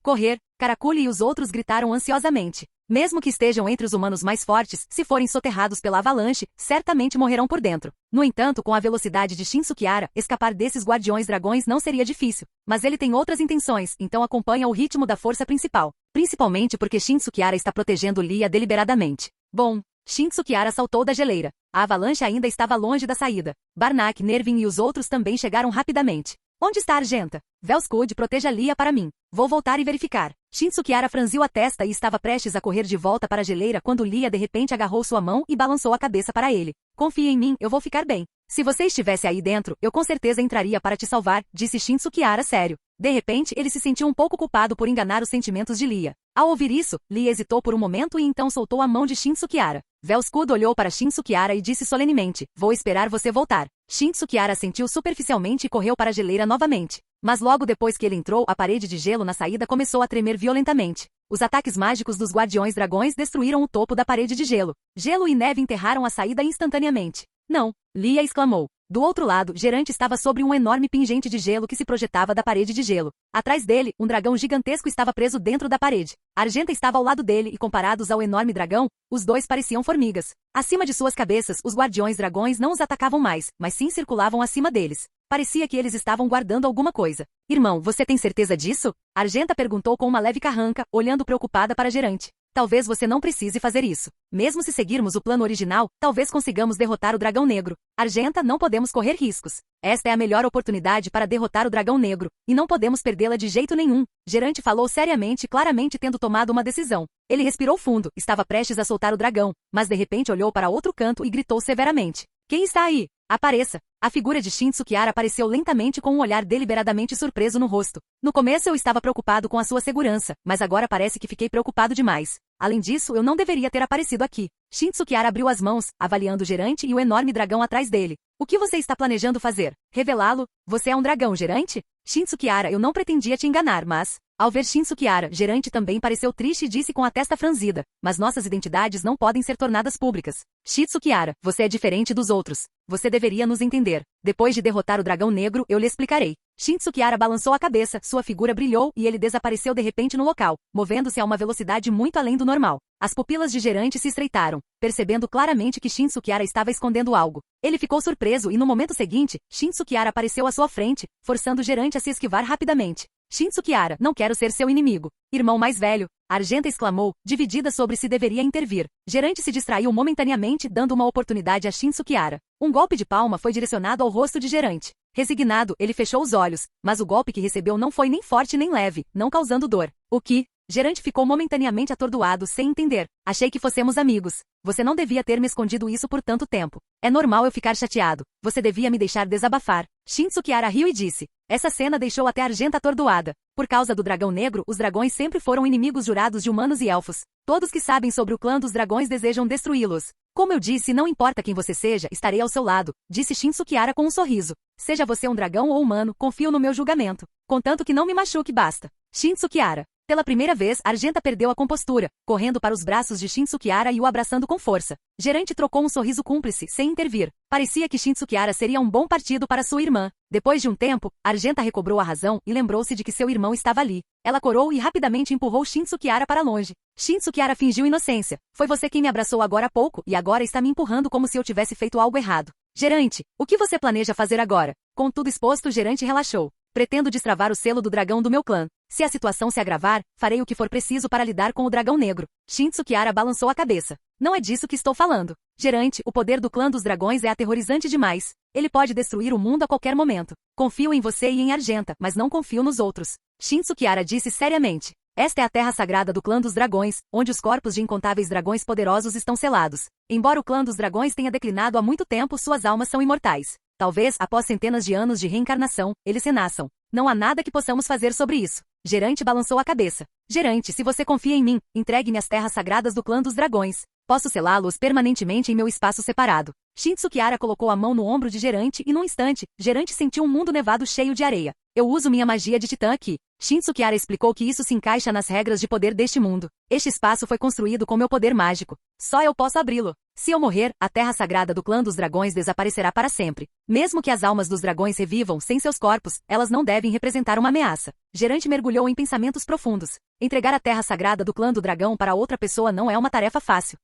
Correr, Caracule e os outros gritaram ansiosamente. Mesmo que estejam entre os humanos mais fortes, se forem soterrados pela avalanche, certamente morrerão por dentro. No entanto, com a velocidade de Shinsuke, escapar desses guardiões dragões não seria difícil. Mas ele tem outras intenções, então acompanha o ritmo da força principal. Principalmente porque Shinsuke está protegendo Lia deliberadamente. Bom, Shinsuke saltou da geleira. A avalanche ainda estava longe da saída. Barnack, Nervin e os outros também chegaram rapidamente. Onde está Argenta? Velskud, proteja Lia para mim. Vou voltar e verificar. Shinsuke franziu a testa e estava prestes a correr de volta para a geleira quando Lia de repente agarrou sua mão e balançou a cabeça para ele. Confie em mim, eu vou ficar bem. Se você estivesse aí dentro, eu com certeza entraria para te salvar, disse Shinsuke sério. De repente, ele se sentiu um pouco culpado por enganar os sentimentos de Lia. Ao ouvir isso, Lia hesitou por um momento e então soltou a mão de Shinsuke. Velskud olhou para Shinsuke e disse solenemente, vou esperar você voltar. Shinsuke assentiu superficialmente e correu para a geleira novamente. Mas logo depois que ele entrou, a parede de gelo na saída começou a tremer violentamente. Os ataques mágicos dos guardiões dragões destruíram o topo da parede de gelo. Gelo e neve enterraram a saída instantaneamente. Não, Lia exclamou. Do outro lado, Gerante estava sobre um enorme pingente de gelo que se projetava da parede de gelo. Atrás dele, um dragão gigantesco estava preso dentro da parede. Argenta estava ao lado dele e comparados ao enorme dragão, os dois pareciam formigas. Acima de suas cabeças, os guardiões dragões não os atacavam mais, mas sim circulavam acima deles. Parecia que eles estavam guardando alguma coisa. Irmão, você tem certeza disso? Argenta perguntou com uma leve carranca, olhando preocupada para Gerante. Talvez você não precise fazer isso. Mesmo se seguirmos o plano original, talvez consigamos derrotar o dragão negro. Argenta, não podemos correr riscos. Esta é a melhor oportunidade para derrotar o dragão negro, e não podemos perdê-la de jeito nenhum. Gerante falou seriamente, claramente tendo tomado uma decisão. Ele respirou fundo, estava prestes a soltar o dragão, mas de repente olhou para outro canto e gritou severamente. Quem está aí? Apareça. A figura de Shin Tsukihara apareceu lentamente com um olhar deliberadamente surpreso no rosto. No começo eu estava preocupado com a sua segurança, mas agora parece que fiquei preocupado demais. Além disso, eu não deveria ter aparecido aqui. Shin Tsukihara abriu as mãos, avaliando o gerante e o enorme dragão atrás dele. O que você está planejando fazer? Revelá-lo? Você é um dragão, gerante? Shin Tsukihara, eu não pretendia te enganar, mas... Ao ver Shin Tsukihara, gerante também pareceu triste e disse com a testa franzida, mas nossas identidades não podem ser tornadas públicas. Shin Tsukihara, você é diferente dos outros. Você deveria nos entender. Depois de derrotar o dragão negro, eu lhe explicarei. Shin Tsukihara balançou a cabeça, sua figura brilhou e ele desapareceu de repente no local, movendo-se a uma velocidade muito além do normal. As pupilas de gerante se estreitaram, percebendo claramente que Shin Tsukihara estava escondendo algo. Ele ficou surpreso e no momento seguinte, Shin Tsukihara apareceu à sua frente, forçando o gerante a se esquivar rapidamente. Shin Tsukihara, não quero ser seu inimigo. Irmão mais velho, Argenta exclamou, dividida sobre se deveria intervir. Gerante se distraiu momentaneamente, dando uma oportunidade a Shin Tsukihara. Um golpe de palma foi direcionado ao rosto de gerante. Resignado, ele fechou os olhos, mas o golpe que recebeu não foi nem forte nem leve, não causando dor. O que? Gerante ficou momentaneamente atordoado, sem entender. Achei que fossemos amigos. Você não devia ter me escondido isso por tanto tempo. É normal eu ficar chateado. Você devia me deixar desabafar. Shin Tsukihara riu e disse. Essa cena deixou até Argenta atordoada. Por causa do dragão negro, os dragões sempre foram inimigos jurados de humanos e elfos. Todos que sabem sobre o clã dos dragões desejam destruí-los. Como eu disse, não importa quem você seja, estarei ao seu lado, disse Shin Tsukihara com um sorriso. Seja você um dragão ou humano, confio no meu julgamento. Contanto que não me machuque, basta. Shin Tsukihara. Pela primeira vez, Argenta perdeu a compostura, correndo para os braços de Shin Tsukihara e o abraçando com força. Gerante trocou um sorriso cúmplice, sem intervir. Parecia que Shin Tsukihara seria um bom partido para sua irmã. Depois de um tempo, Argenta recobrou a razão e lembrou-se de que seu irmão estava ali. Ela corou e rapidamente empurrou Shin Tsukihara para longe. Shin Tsukihara fingiu inocência. Foi você quem me abraçou agora há pouco e agora está me empurrando como se eu tivesse feito algo errado. Gerante, o que você planeja fazer agora? Com tudo exposto, o gerante relaxou. Pretendo destravar o selo do dragão do meu clã. Se a situação se agravar, farei o que for preciso para lidar com o dragão negro. Shin Tsukihara balançou a cabeça. Não é disso que estou falando. Gerante, o poder do clã dos dragões é aterrorizante demais. Ele pode destruir o mundo a qualquer momento. Confio em você e em Argenta, mas não confio nos outros. Shin Tsukihara disse seriamente. Esta é a terra sagrada do clã dos dragões, onde os corpos de incontáveis dragões poderosos estão selados. Embora o clã dos dragões tenha declinado há muito tempo, suas almas são imortais. Talvez, após centenas de anos de reencarnação, eles renasçam. Não há nada que possamos fazer sobre isso. Gerante balançou a cabeça. Gerante, se você confia em mim, entregue-me as terras sagradas do clã dos dragões. Posso selá-los permanentemente em meu espaço separado. Shin Tsukihara colocou a mão no ombro de Gerante e, num instante, Gerante sentiu um mundo nevado cheio de areia. Eu uso minha magia de titã aqui. Shin Tsukihara explicou que isso se encaixa nas regras de poder deste mundo. Este espaço foi construído com meu poder mágico. Só eu posso abri-lo. Se eu morrer, a terra sagrada do clã dos dragões desaparecerá para sempre. Mesmo que as almas dos dragões revivam sem seus corpos, elas não devem representar uma ameaça. Gerante mergulhou em pensamentos profundos. Entregar a terra sagrada do clã do dragão para outra pessoa não é uma tarefa fácil.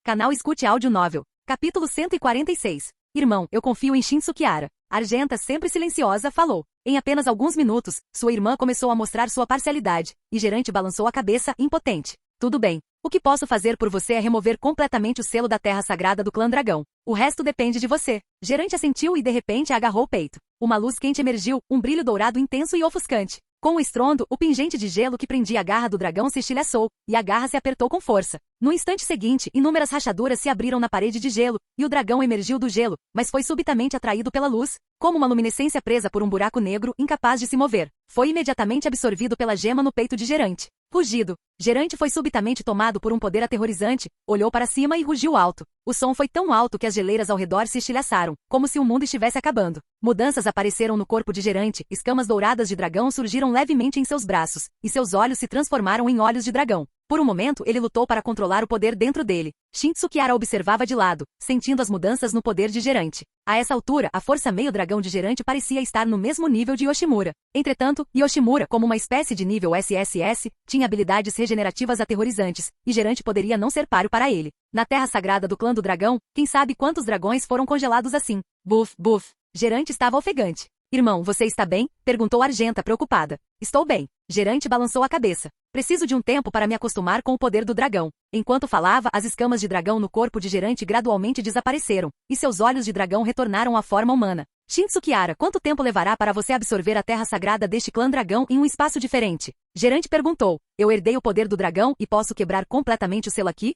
Canal Escute Áudio Novel. Capítulo 146. Irmão, eu confio em Shin Tsukihara. Argenta, sempre silenciosa, falou. Em apenas alguns minutos, sua irmã começou a mostrar sua parcialidade, e Gerante balançou a cabeça, impotente. Tudo bem. O que posso fazer por você é remover completamente o selo da terra sagrada do clã dragão. O resto depende de você. Gerante assentiu e de repente agarrou o peito. Uma luz quente emergiu, um brilho dourado intenso e ofuscante. Com o estrondo, o pingente de gelo que prendia a garra do dragão se estilhaçou, e a garra se apertou com força. No instante seguinte, inúmeras rachaduras se abriram na parede de gelo, e o dragão emergiu do gelo, mas foi subitamente atraído pela luz, como uma luminescência presa por um buraco negro, incapaz de se mover. Foi imediatamente absorvido pela gema no peito de Gerante. Rugido. Gerante foi subitamente tomado por um poder aterrorizante, olhou para cima e rugiu alto. O som foi tão alto que as geleiras ao redor se estilhaçaram, como se o mundo estivesse acabando. Mudanças apareceram no corpo de Gerante, escamas douradas de dragão surgiram levemente em seus braços, e seus olhos se transformaram em olhos de dragão. Por um momento, ele lutou para controlar o poder dentro dele. Shin Tsukihara observava de lado, sentindo as mudanças no poder de Gerante. A essa altura, a força meio-dragão de Gerante parecia estar no mesmo nível de Yoshimura. Entretanto, Yoshimura, como uma espécie de nível SSS, tinha habilidades regenerativas aterrorizantes, e Gerante poderia não ser páreo para ele. Na terra sagrada do clã do dragão, quem sabe quantos dragões foram congelados assim? Buf, buf. Gerante estava ofegante. Irmão, você está bem? Perguntou Argenta, preocupada. Estou bem. Gerante balançou a cabeça. Preciso de um tempo para me acostumar com o poder do dragão. Enquanto falava, as escamas de dragão no corpo de Gerante gradualmente desapareceram, e seus olhos de dragão retornaram à forma humana. Shin Tsukihara, quanto tempo levará para você absorver a terra sagrada deste clã dragão em um espaço diferente? Gerante perguntou. Eu herdei o poder do dragão e posso quebrar completamente o selo aqui?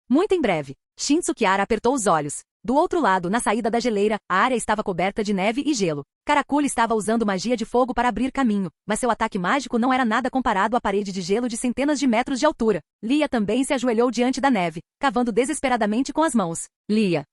Muito em breve. Shin Tsukihara apertou os olhos. Do outro lado, na saída da geleira, a área estava coberta de neve e gelo. Karakul estava usando magia de fogo para abrir caminho, mas seu ataque mágico não era nada comparado à parede de gelo de centenas de metros de altura. Lia também se ajoelhou diante da neve, cavando desesperadamente com as mãos. Lia,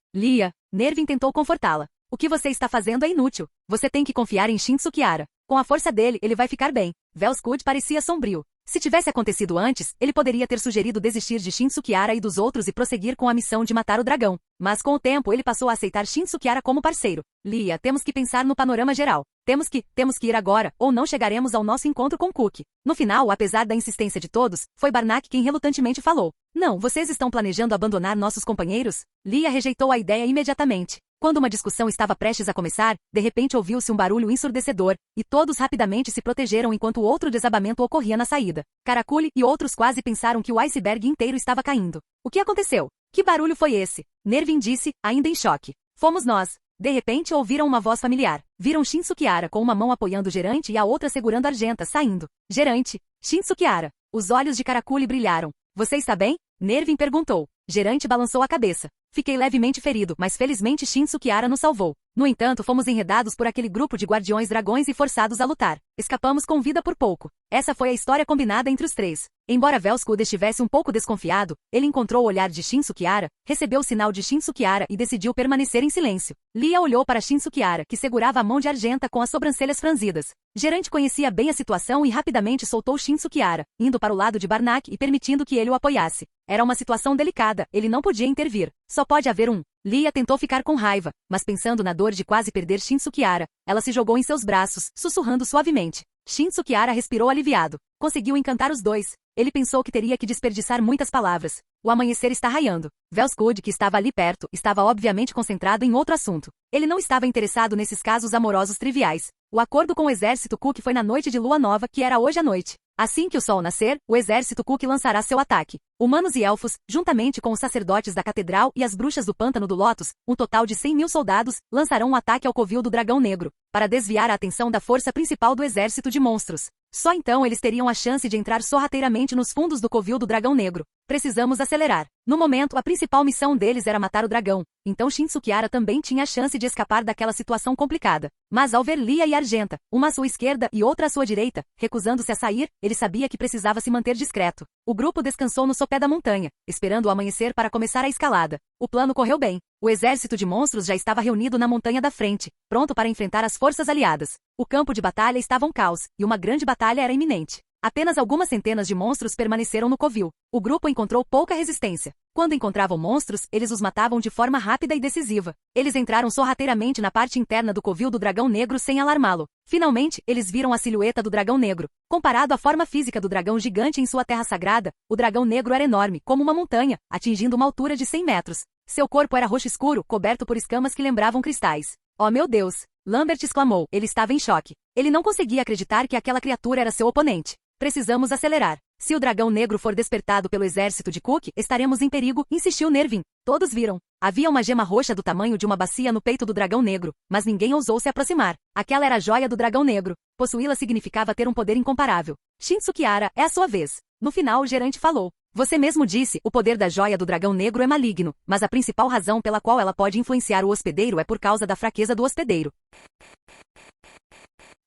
Nervin tentou confortá-la. O que você está fazendo é inútil. Você tem que confiar em Shinsuke. Com a força dele, ele vai ficar bem. Velskud parecia sombrio. Se tivesse acontecido antes, ele poderia ter sugerido desistir de Shinsuke e dos outros e prosseguir com a missão de matar o dragão. Mas com o tempo ele passou a aceitar Shinsuke como parceiro. Lia, temos que pensar no panorama geral. Temos que ir agora, ou não chegaremos ao nosso encontro com Cook. No final, apesar da insistência de todos, foi Barnak quem relutantemente falou. Não, vocês estão planejando abandonar nossos companheiros? Lia rejeitou a ideia imediatamente. Quando uma discussão estava prestes a começar, de repente ouviu-se um barulho ensurdecedor, e todos rapidamente se protegeram enquanto outro desabamento ocorria na saída. Karakul e outros quase pensaram que o iceberg inteiro estava caindo. O que aconteceu? Que barulho foi esse? Nervin disse, ainda em choque. Fomos nós. De repente ouviram uma voz familiar. Viram Shinsuke com uma mão apoiando o gerante e a outra segurando Argenta saindo. Gerante. Shinsuke. Os olhos de Karakul brilharam. Você está bem? Nervin perguntou. Gerante balançou a cabeça. Fiquei levemente ferido, mas felizmente Shinsuke nos salvou. No entanto, fomos enredados por aquele grupo de guardiões dragões e forçados a lutar. Escapamos com vida por pouco. Essa foi a história combinada entre os três. Embora Velskud estivesse um pouco desconfiado, ele encontrou o olhar de Shinsuke, recebeu o sinal de Shinsuke e decidiu permanecer em silêncio. Lia olhou para Shinsuke, que segurava a mão de Argenta com as sobrancelhas franzidas. Gerante conhecia bem a situação e rapidamente soltou Shinsuke, indo para o lado de Barnak e permitindo que ele o apoiasse. Era uma situação delicada, ele não podia intervir. Só pode haver um. Lia tentou ficar com raiva, mas pensando na dor de quase perder Shinsuke, ela se jogou em seus braços, sussurrando suavemente. Shinsuke respirou aliviado. Conseguiu encantar os dois. Ele pensou que teria que desperdiçar muitas palavras. O amanhecer está raiando. Velskud, que estava ali perto, estava obviamente concentrado em outro assunto. Ele não estava interessado nesses casos amorosos triviais. O acordo com o exército Cook foi na noite de lua nova, que era hoje à noite. Assim que o sol nascer, o exército Cook lançará seu ataque. Humanos e elfos, juntamente com os sacerdotes da catedral e as bruxas do pântano do Lótus, um total de 100.000 soldados, lançarão um ataque ao covil do dragão negro, para desviar a atenção da força principal do exército de monstros. Só então eles teriam a chance de entrar sorrateiramente nos fundos do covil do dragão negro. Precisamos acelerar. No momento, a principal missão deles era matar o dragão, então Shinsuke também tinha a chance de escapar daquela situação complicada. Mas ao ver Lia e Argenta, uma à sua esquerda e outra à sua direita, recusando-se a sair, ele sabia que precisava se manter discreto. O grupo descansou no sopé da montanha, esperando o amanhecer para começar a escalada. O plano correu bem. O exército de monstros já estava reunido na montanha da frente, pronto para enfrentar as forças aliadas. O campo de batalha estava um caos, e uma grande batalha era iminente. Apenas algumas centenas de monstros permaneceram no covil. O grupo encontrou pouca resistência. Quando encontravam monstros, eles os matavam de forma rápida e decisiva. Eles entraram sorrateiramente na parte interna do covil do dragão negro sem alarmá-lo. Finalmente, eles viram a silhueta do dragão negro. Comparado à forma física do dragão gigante em sua terra sagrada, o dragão negro era enorme, como uma montanha, atingindo uma altura de 100 metros. Seu corpo era roxo escuro, coberto por escamas que lembravam cristais. Oh meu Deus! Lambert exclamou. Ele estava em choque. Ele não conseguia acreditar que aquela criatura era seu oponente. Precisamos acelerar. Se o dragão negro for despertado pelo exército de Cook, estaremos em perigo, insistiu Nervin. Todos viram. Havia uma gema roxa do tamanho de uma bacia no peito do dragão negro, mas ninguém ousou se aproximar. Aquela era a joia do dragão negro. Possuí-la significava ter um poder incomparável. Shinsuke, é a sua vez. No final o gerente falou. Você mesmo disse, o poder da joia do dragão negro é maligno, mas a principal razão pela qual ela pode influenciar o hospedeiro é por causa da fraqueza do hospedeiro.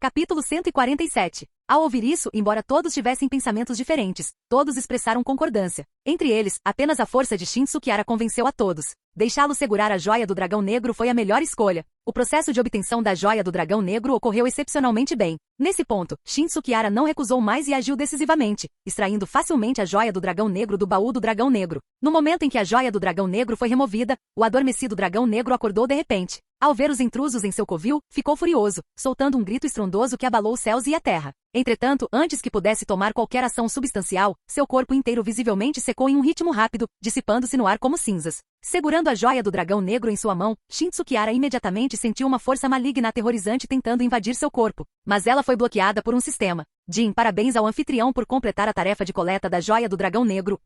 Capítulo 147. Ao ouvir isso, embora todos tivessem pensamentos diferentes, todos expressaram concordância. Entre eles, apenas a força de Shinsuke convenceu a todos. Deixá-lo segurar a joia do dragão negro foi a melhor escolha. O processo de obtenção da joia do dragão negro ocorreu excepcionalmente bem. Nesse ponto, Shinsuke não recusou mais e agiu decisivamente, extraindo facilmente a joia do dragão negro do baú do dragão negro. No momento em que a joia do dragão negro foi removida, o adormecido dragão negro acordou de repente. Ao ver os intrusos em seu covil, ficou furioso, soltando um grito estrondoso que abalou os céus e a terra. Entretanto, antes que pudesse tomar qualquer ação substancial, seu corpo inteiro visivelmente secou em um ritmo rápido, dissipando-se no ar como cinzas. Segurando a joia do dragão negro em sua mão, Shinsuke imediatamente sentiu uma força maligna aterrorizante tentando invadir seu corpo. Mas ela foi bloqueada por um sistema. Jin, parabéns ao anfitrião por completar a tarefa de coleta da joia do dragão negro.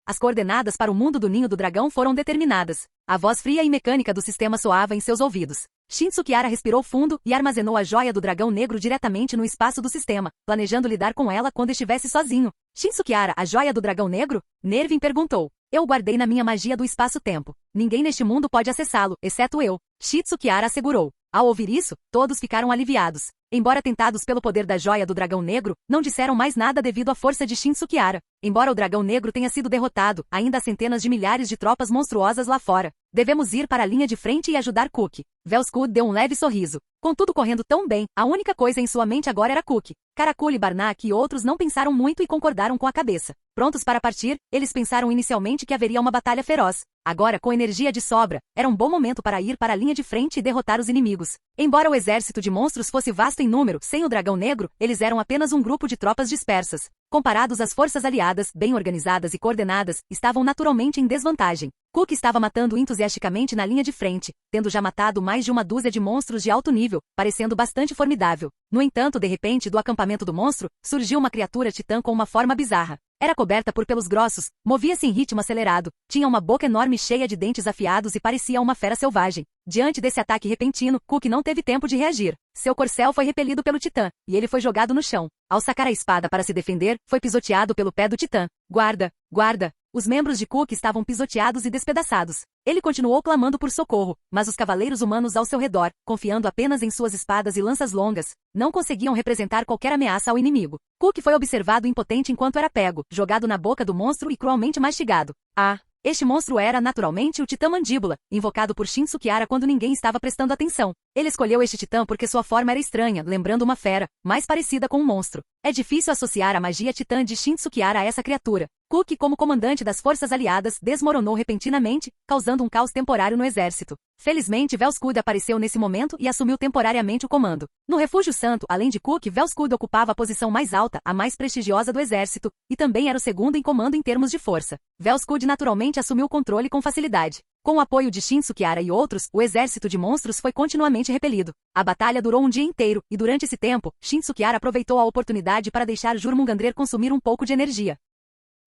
As coordenadas para o mundo do ninho do dragão foram determinadas. A voz fria e mecânica do sistema soava em seus ouvidos. Shinsuke respirou fundo e armazenou a joia do dragão negro diretamente no espaço do sistema, planejando lidar com ela quando estivesse sozinho. Shinsuke, a joia do dragão negro? Nervin perguntou. Eu o guardei na minha magia do espaço-tempo. Ninguém neste mundo pode acessá-lo, exceto eu. Shitsu Kiara assegurou. Ao ouvir isso, todos ficaram aliviados. Embora tentados pelo poder da joia do dragão negro, não disseram mais nada devido à força de Shinsu Kiara. Embora o dragão negro tenha sido derrotado, ainda há centenas de milhares de tropas monstruosas lá fora. Devemos ir para a linha de frente e ajudar Cook. Velskud deu um leve sorriso. Com tudo correndo tão bem, a única coisa em sua mente agora era Cook. Karakul e Barnak e outros não pensaram muito e concordaram com a cabeça. Prontos para partir, eles pensaram inicialmente que haveria uma batalha feroz. Agora, com energia de sobra, era um bom momento para ir para a linha de frente e derrotar os inimigos. Embora o exército de monstros fosse vasto em número, sem o dragão negro, eles eram apenas um grupo de tropas dispersas. Comparados às forças aliadas, bem organizadas e coordenadas, estavam naturalmente em desvantagem. Cook estava matando entusiasticamente na linha de frente, tendo já matado mais de uma dúzia de monstros de alto nível, parecendo bastante formidável. No entanto, de repente, do acampamento do monstro, surgiu uma criatura titã com uma forma bizarra. Era coberta por pelos grossos, movia-se em ritmo acelerado, tinha uma boca enorme cheia de dentes afiados e parecia uma fera selvagem. Diante desse ataque repentino, Cook não teve tempo de reagir. Seu corcel foi repelido pelo titã, e ele foi jogado no chão. Ao sacar a espada para se defender, foi pisoteado pelo pé do titã. Guarda! Guarda! Os membros de Cook estavam pisoteados e despedaçados. Ele continuou clamando por socorro, mas os cavaleiros humanos ao seu redor, confiando apenas em suas espadas e lanças longas, não conseguiam representar qualquer ameaça ao inimigo. Cook foi observado impotente enquanto era pego, jogado na boca do monstro e cruelmente mastigado. Este monstro era, naturalmente, o Titã Mandíbula, invocado por Shinsu Kiara quando ninguém estava prestando atenção. Ele escolheu este titã porque sua forma era estranha, lembrando uma fera, mais parecida com um monstro. É difícil associar a magia titã de Shinsu Kiara a essa criatura. Cook, como comandante das forças aliadas, desmoronou repentinamente, causando um caos temporário no exército. Felizmente, Velskud apareceu nesse momento e assumiu temporariamente o comando. No Refúgio Santo, além de Cook, Velskud ocupava a posição mais alta, a mais prestigiosa do exército, e também era o segundo em comando em termos de força. Velskud naturalmente assumiu o controle com facilidade. Com o apoio de Shinsu Kiara e outros, o exército de monstros foi continuamente repelido. A batalha durou um dia inteiro, e durante esse tempo, Shinsu Kiara aproveitou a oportunidade para deixar Jormungandr consumir um pouco de energia.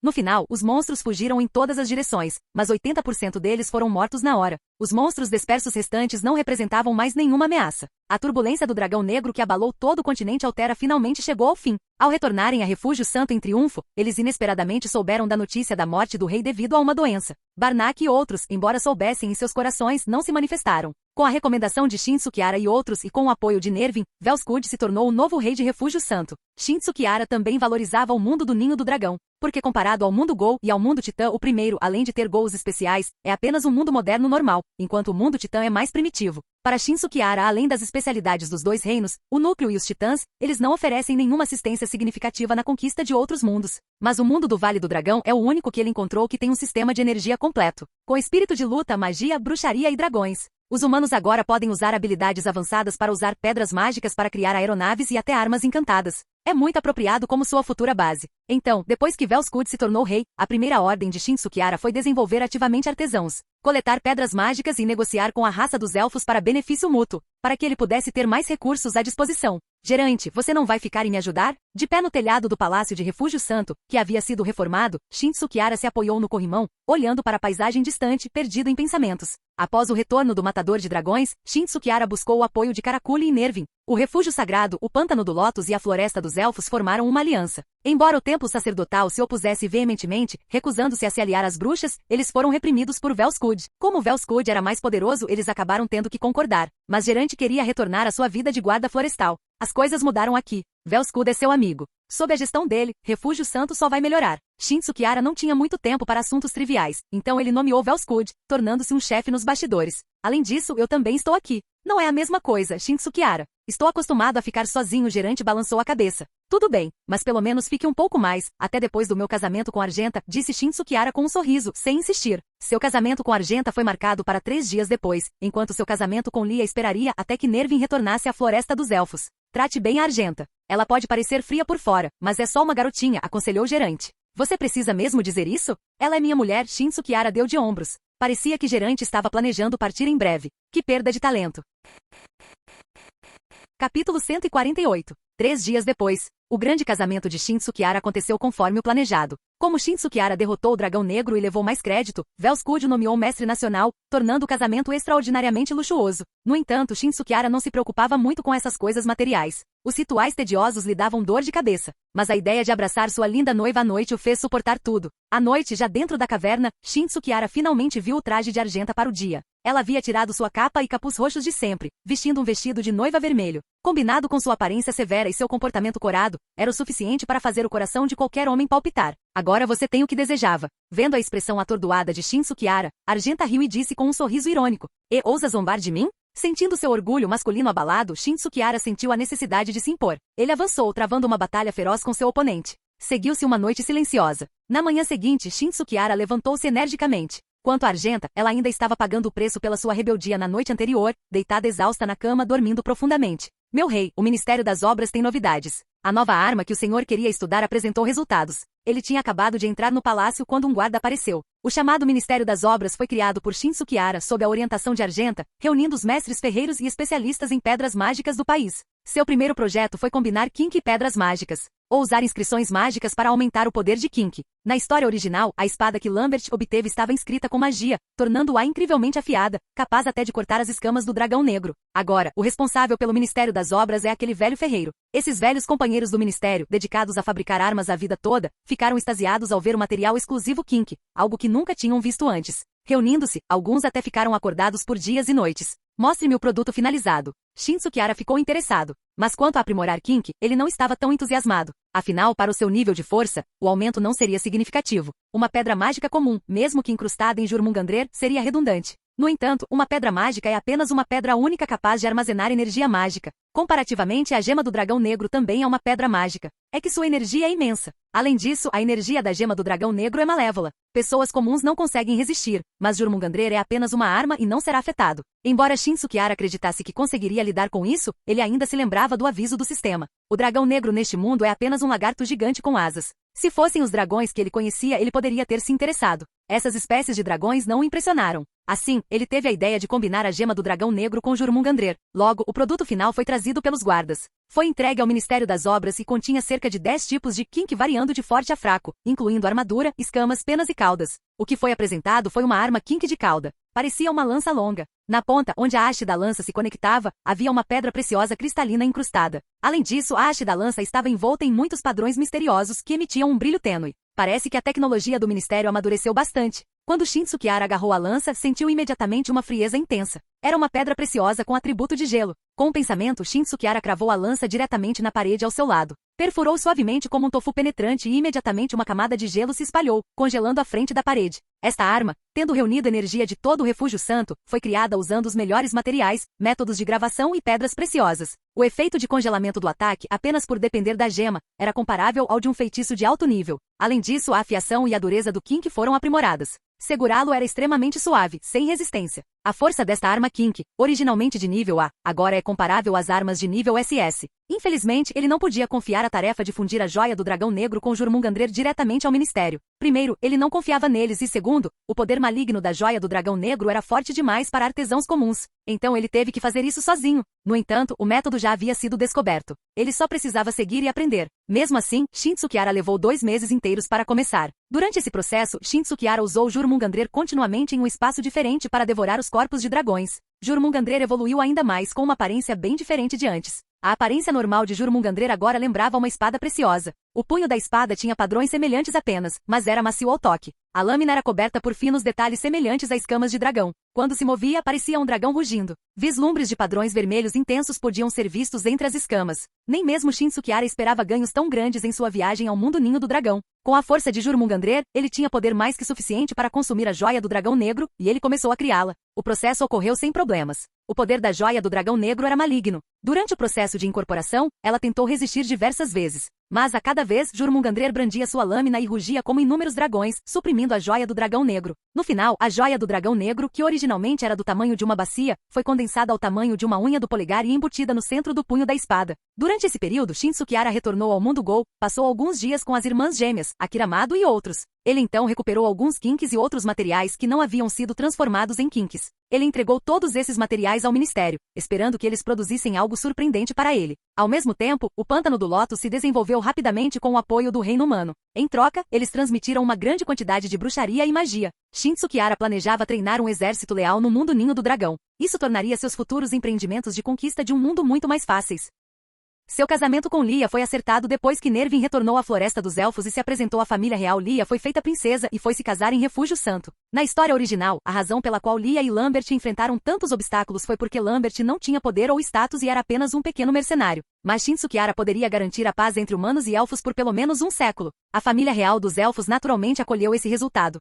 No final, os monstros fugiram em todas as direções, mas 80% deles foram mortos na hora. Os monstros dispersos restantes não representavam mais nenhuma ameaça. A turbulência do dragão negro que abalou todo o continente Altera finalmente chegou ao fim. Ao retornarem a Refúgio Santo em triunfo, eles inesperadamente souberam da notícia da morte do rei devido a uma doença. Barnak e outros, embora soubessem em seus corações, não se manifestaram. Com a recomendação de Shinsu Kiara e outros e com o apoio de Nervin, Velskud se tornou o novo rei de Refúgio Santo. Shinsu Kiara também valorizava o mundo do Ninho do Dragão, porque comparado ao mundo Gol e ao mundo Titã, o primeiro, além de ter gols especiais, é apenas um mundo moderno normal, enquanto o mundo Titã é mais primitivo. Para Shinsu Kiara, além das especialidades dos dois reinos, o núcleo e os titãs, eles não oferecem nenhuma assistência significativa na conquista de outros mundos. Mas o mundo do Vale do Dragão é o único que ele encontrou que tem um sistema de energia completo, com espírito de luta, magia, bruxaria e dragões. Os humanos agora podem usar habilidades avançadas para usar pedras mágicas para criar aeronaves e até armas encantadas. É muito apropriado como sua futura base. Então, depois que Velskud se tornou rei, a primeira ordem de Shinsu Kiara foi desenvolver ativamente artesãos, coletar pedras mágicas e negociar com a raça dos elfos para benefício mútuo, para que ele pudesse ter mais recursos à disposição. Gerante, você não vai ficar e me ajudar? De pé no telhado do Palácio de Refúgio Santo, que havia sido reformado, Shinsu Kiara se apoiou no corrimão, olhando para a paisagem distante, perdido em pensamentos. Após o retorno do Matador de Dragões, Shinsu Kiara buscou o apoio de Karakul e Nervin. O Refúgio Sagrado, o Pântano do Lótus e a Floresta dos Elfos formaram uma aliança. Embora o templo sacerdotal se opusesse veementemente, recusando-se a se aliar às bruxas, eles foram reprimidos por Velskud. Como Velskud era mais poderoso, eles acabaram tendo que concordar. Mas Gerante queria retornar à sua vida de guarda florestal. As coisas mudaram aqui. Velskud é seu amigo. Sob a gestão dele, Refúgio Santo só vai melhorar. Shinsu Kiara não tinha muito tempo para assuntos triviais, então ele nomeou Velskud, tornando-se um chefe nos bastidores. Além disso, eu também estou aqui. Não é a mesma coisa, Shinsu Kiara. Estou acostumado a ficar sozinho, o gerente balançou a cabeça. Tudo bem, mas pelo menos fique um pouco mais, até depois do meu casamento com Argenta, disse Shinsu Kiara com um sorriso, sem insistir. Seu casamento com Argenta foi marcado para 3 dias depois, enquanto seu casamento com Lia esperaria até que Nervin retornasse à Floresta dos Elfos. Trate bem a Argenta. Ela pode parecer fria por fora, mas é só uma garotinha, aconselhou o gerente. Você precisa mesmo dizer isso? Ela é minha mulher, Shinsu Kiara deu de ombros. Parecia que gerente estava planejando partir em breve. Que perda de talento. Capítulo 148. 3 dias depois, o grande casamento de Shinsu Kiara aconteceu conforme o planejado. Como Shin Tsukiara derrotou o Dragão Negro e levou mais crédito, Velskud o nomeou mestre nacional, tornando o casamento extraordinariamente luxuoso. No entanto, Shin Tsukiara não se preocupava muito com essas coisas materiais. Os rituais tediosos lhe davam dor de cabeça, mas a ideia de abraçar sua linda noiva à noite o fez suportar tudo. À noite, já dentro da caverna, Shin Tsukiara finalmente viu o traje de Argenta para o dia. Ela havia tirado sua capa e capuz roxos de sempre, vestindo um vestido de noiva vermelho. Combinado com sua aparência severa e seu comportamento corado, era o suficiente para fazer o coração de qualquer homem palpitar. Agora você tem o que desejava. Vendo a expressão atordoada de Shin Tsukiara, Argenta riu e disse com um sorriso irônico: "E ousa zombar de mim?" Sentindo seu orgulho masculino abalado, Shin Tsukiara sentiu a necessidade de se impor. Ele avançou, travando uma batalha feroz com seu oponente. Seguiu-se uma noite silenciosa. Na manhã seguinte, Shin Tsukiara levantou-se energicamente. Quanto a Argenta, ela ainda estava pagando o preço pela sua rebeldia na noite anterior, deitada exausta na cama, dormindo profundamente. Meu rei, o Ministério das Obras tem novidades. A nova arma que o senhor queria estudar apresentou resultados. Ele tinha acabado de entrar no palácio quando um guarda apareceu. O chamado Ministério das Obras foi criado por Shin Tsukiara sob a orientação de Argenta, reunindo os mestres ferreiros e especialistas em pedras mágicas do país. Seu primeiro projeto foi combinar Kinki e pedras mágicas, ou usar inscrições mágicas para aumentar o poder de Kinki. Na história original, a espada que Lambert obteve estava inscrita com magia, tornando-a incrivelmente afiada, capaz até de cortar as escamas do dragão negro. Agora, o responsável pelo Ministério das Obras é aquele velho ferreiro. Esses velhos companheiros do Ministério, dedicados a fabricar armas a vida toda, ficaram extasiados ao ver o material exclusivo Kinki, algo que nunca tinham visto antes. Reunindo-se, alguns até ficaram acordados por dias e noites. Mostre-me o produto finalizado. Shin Tsukiara ficou interessado. Mas quanto a aprimorar Kinki, ele não estava tão entusiasmado. Afinal, para o seu nível de força, o aumento não seria significativo. Uma pedra mágica comum, mesmo que incrustada em Jurmungandrer, seria redundante. No entanto, uma pedra mágica é apenas uma pedra única capaz de armazenar energia mágica. Comparativamente, a gema do dragão negro também é uma pedra mágica. É que sua energia é imensa. Além disso, a energia da gema do dragão negro é malévola. Pessoas comuns não conseguem resistir, mas Jurmungandrer é apenas uma arma e não será afetado. Embora Shin Tsukiara acreditasse que conseguiria lidar com isso, ele ainda se lembrava do aviso do sistema. O dragão negro neste mundo é apenas um lagarto gigante com asas. Se fossem os dragões que ele conhecia, ele poderia ter se interessado. Essas espécies de dragões não o impressionaram. Assim, ele teve a ideia de combinar a gema do dragão negro com Jurmungandrer. Logo, o produto final foi trazido pelos guardas. Foi entregue ao Ministério das Obras e continha cerca de 10 tipos de Kinki variando de forte a fraco, incluindo armadura, escamas, penas e caudas. O que foi apresentado foi uma arma Kinki de cauda. Parecia uma lança longa. Na ponta, onde a haste da lança se conectava, havia uma pedra preciosa cristalina incrustada. Além disso, a haste da lança estava envolta em muitos padrões misteriosos que emitiam um brilho tênue. Parece que a tecnologia do Ministério amadureceu bastante. Quando Shin Tsukiara agarrou a lança, sentiu imediatamente uma frieza intensa. Era uma pedra preciosa com atributo de gelo. Com um pensamento, Shin Tsukiara cravou a lança diretamente na parede ao seu lado. Perfurou suavemente como um tofu penetrante e imediatamente uma camada de gelo se espalhou, congelando a frente da parede. Esta arma, tendo reunido energia de todo o Refúgio Santo, foi criada usando os melhores materiais, métodos de gravação e pedras preciosas. O efeito de congelamento do ataque, apenas por depender da gema, era comparável ao de um feitiço de alto nível. Além disso, a afiação e a dureza do Kinki foram aprimoradas. Segurá-lo era extremamente suave, sem resistência. A força desta arma Kinki, originalmente de nível A, agora é comparável às armas de nível SS. Infelizmente, ele não podia confiar a tarefa de fundir a joia do dragão negro com Jurmungandrer diretamente ao Ministério. Primeiro, ele não confiava neles e segundo, o poder maligno da joia do dragão negro era forte demais para artesãos comuns. Então ele teve que fazer isso sozinho. No entanto, o método já havia sido descoberto. Ele só precisava seguir e aprender. Mesmo assim, Shin Tsukiara levou 2 meses inteiros para começar. Durante esse processo, Shin Tsukiara usou Jurmungandrer continuamente em um espaço diferente para devorar os corpos de dragões. Jurmungandrer evoluiu ainda mais com uma aparência bem diferente de antes. A aparência normal de Jurmungandrer agora lembrava uma espada preciosa. O punho da espada tinha padrões semelhantes apenas, mas era macio ao toque. A lâmina era coberta por finos detalhes semelhantes a escamas de dragão. Quando se movia, parecia um dragão rugindo. Vislumbres de padrões vermelhos intensos podiam ser vistos entre as escamas. Nem mesmo Shin Tsukiara esperava ganhos tão grandes em sua viagem ao mundo ninho do dragão. Com a força de Jurmungandrer, ele tinha poder mais que suficiente para consumir a joia do dragão negro, e ele começou a criá-la. O processo ocorreu sem problemas. O poder da joia do dragão negro era maligno. Durante o processo de incorporação, ela tentou resistir diversas vezes. Mas a cada vez, Jurmungandrer brandia sua lâmina e rugia como inúmeros dragões, suprimindo a joia do dragão negro. No final, a joia do dragão negro, que originalmente era do tamanho de uma bacia, foi condensada ao tamanho de uma unha do polegar e embutida no centro do punho da espada. Durante esse período, Shin Tsukiara retornou ao mundo Gol, passou alguns dias com as irmãs gêmeas, Akiramado e outros. Ele então recuperou alguns quinques e outros materiais que não haviam sido transformados em quinques. Ele entregou todos esses materiais ao ministério, esperando que eles produzissem algo surpreendente para ele. Ao mesmo tempo, o pântano do Lótus se desenvolveu rapidamente com o apoio do reino humano. Em troca, eles transmitiram uma grande quantidade de bruxaria e magia. Shin Tsukihara planejava treinar um exército leal no mundo ninho do dragão. Isso tornaria seus futuros empreendimentos de conquista de um mundo muito mais fáceis. Seu casamento com Lia foi acertado depois que Nervin retornou à Floresta dos Elfos e se apresentou à família real. Lia foi feita princesa e foi se casar em Refúgio Santo. Na história original, a razão pela qual Lia e Lambert enfrentaram tantos obstáculos foi porque Lambert não tinha poder ou status e era apenas um pequeno mercenário. Mas Shin Tsukihara poderia garantir a paz entre humanos e elfos por pelo menos um século. A família real dos elfos naturalmente acolheu esse resultado.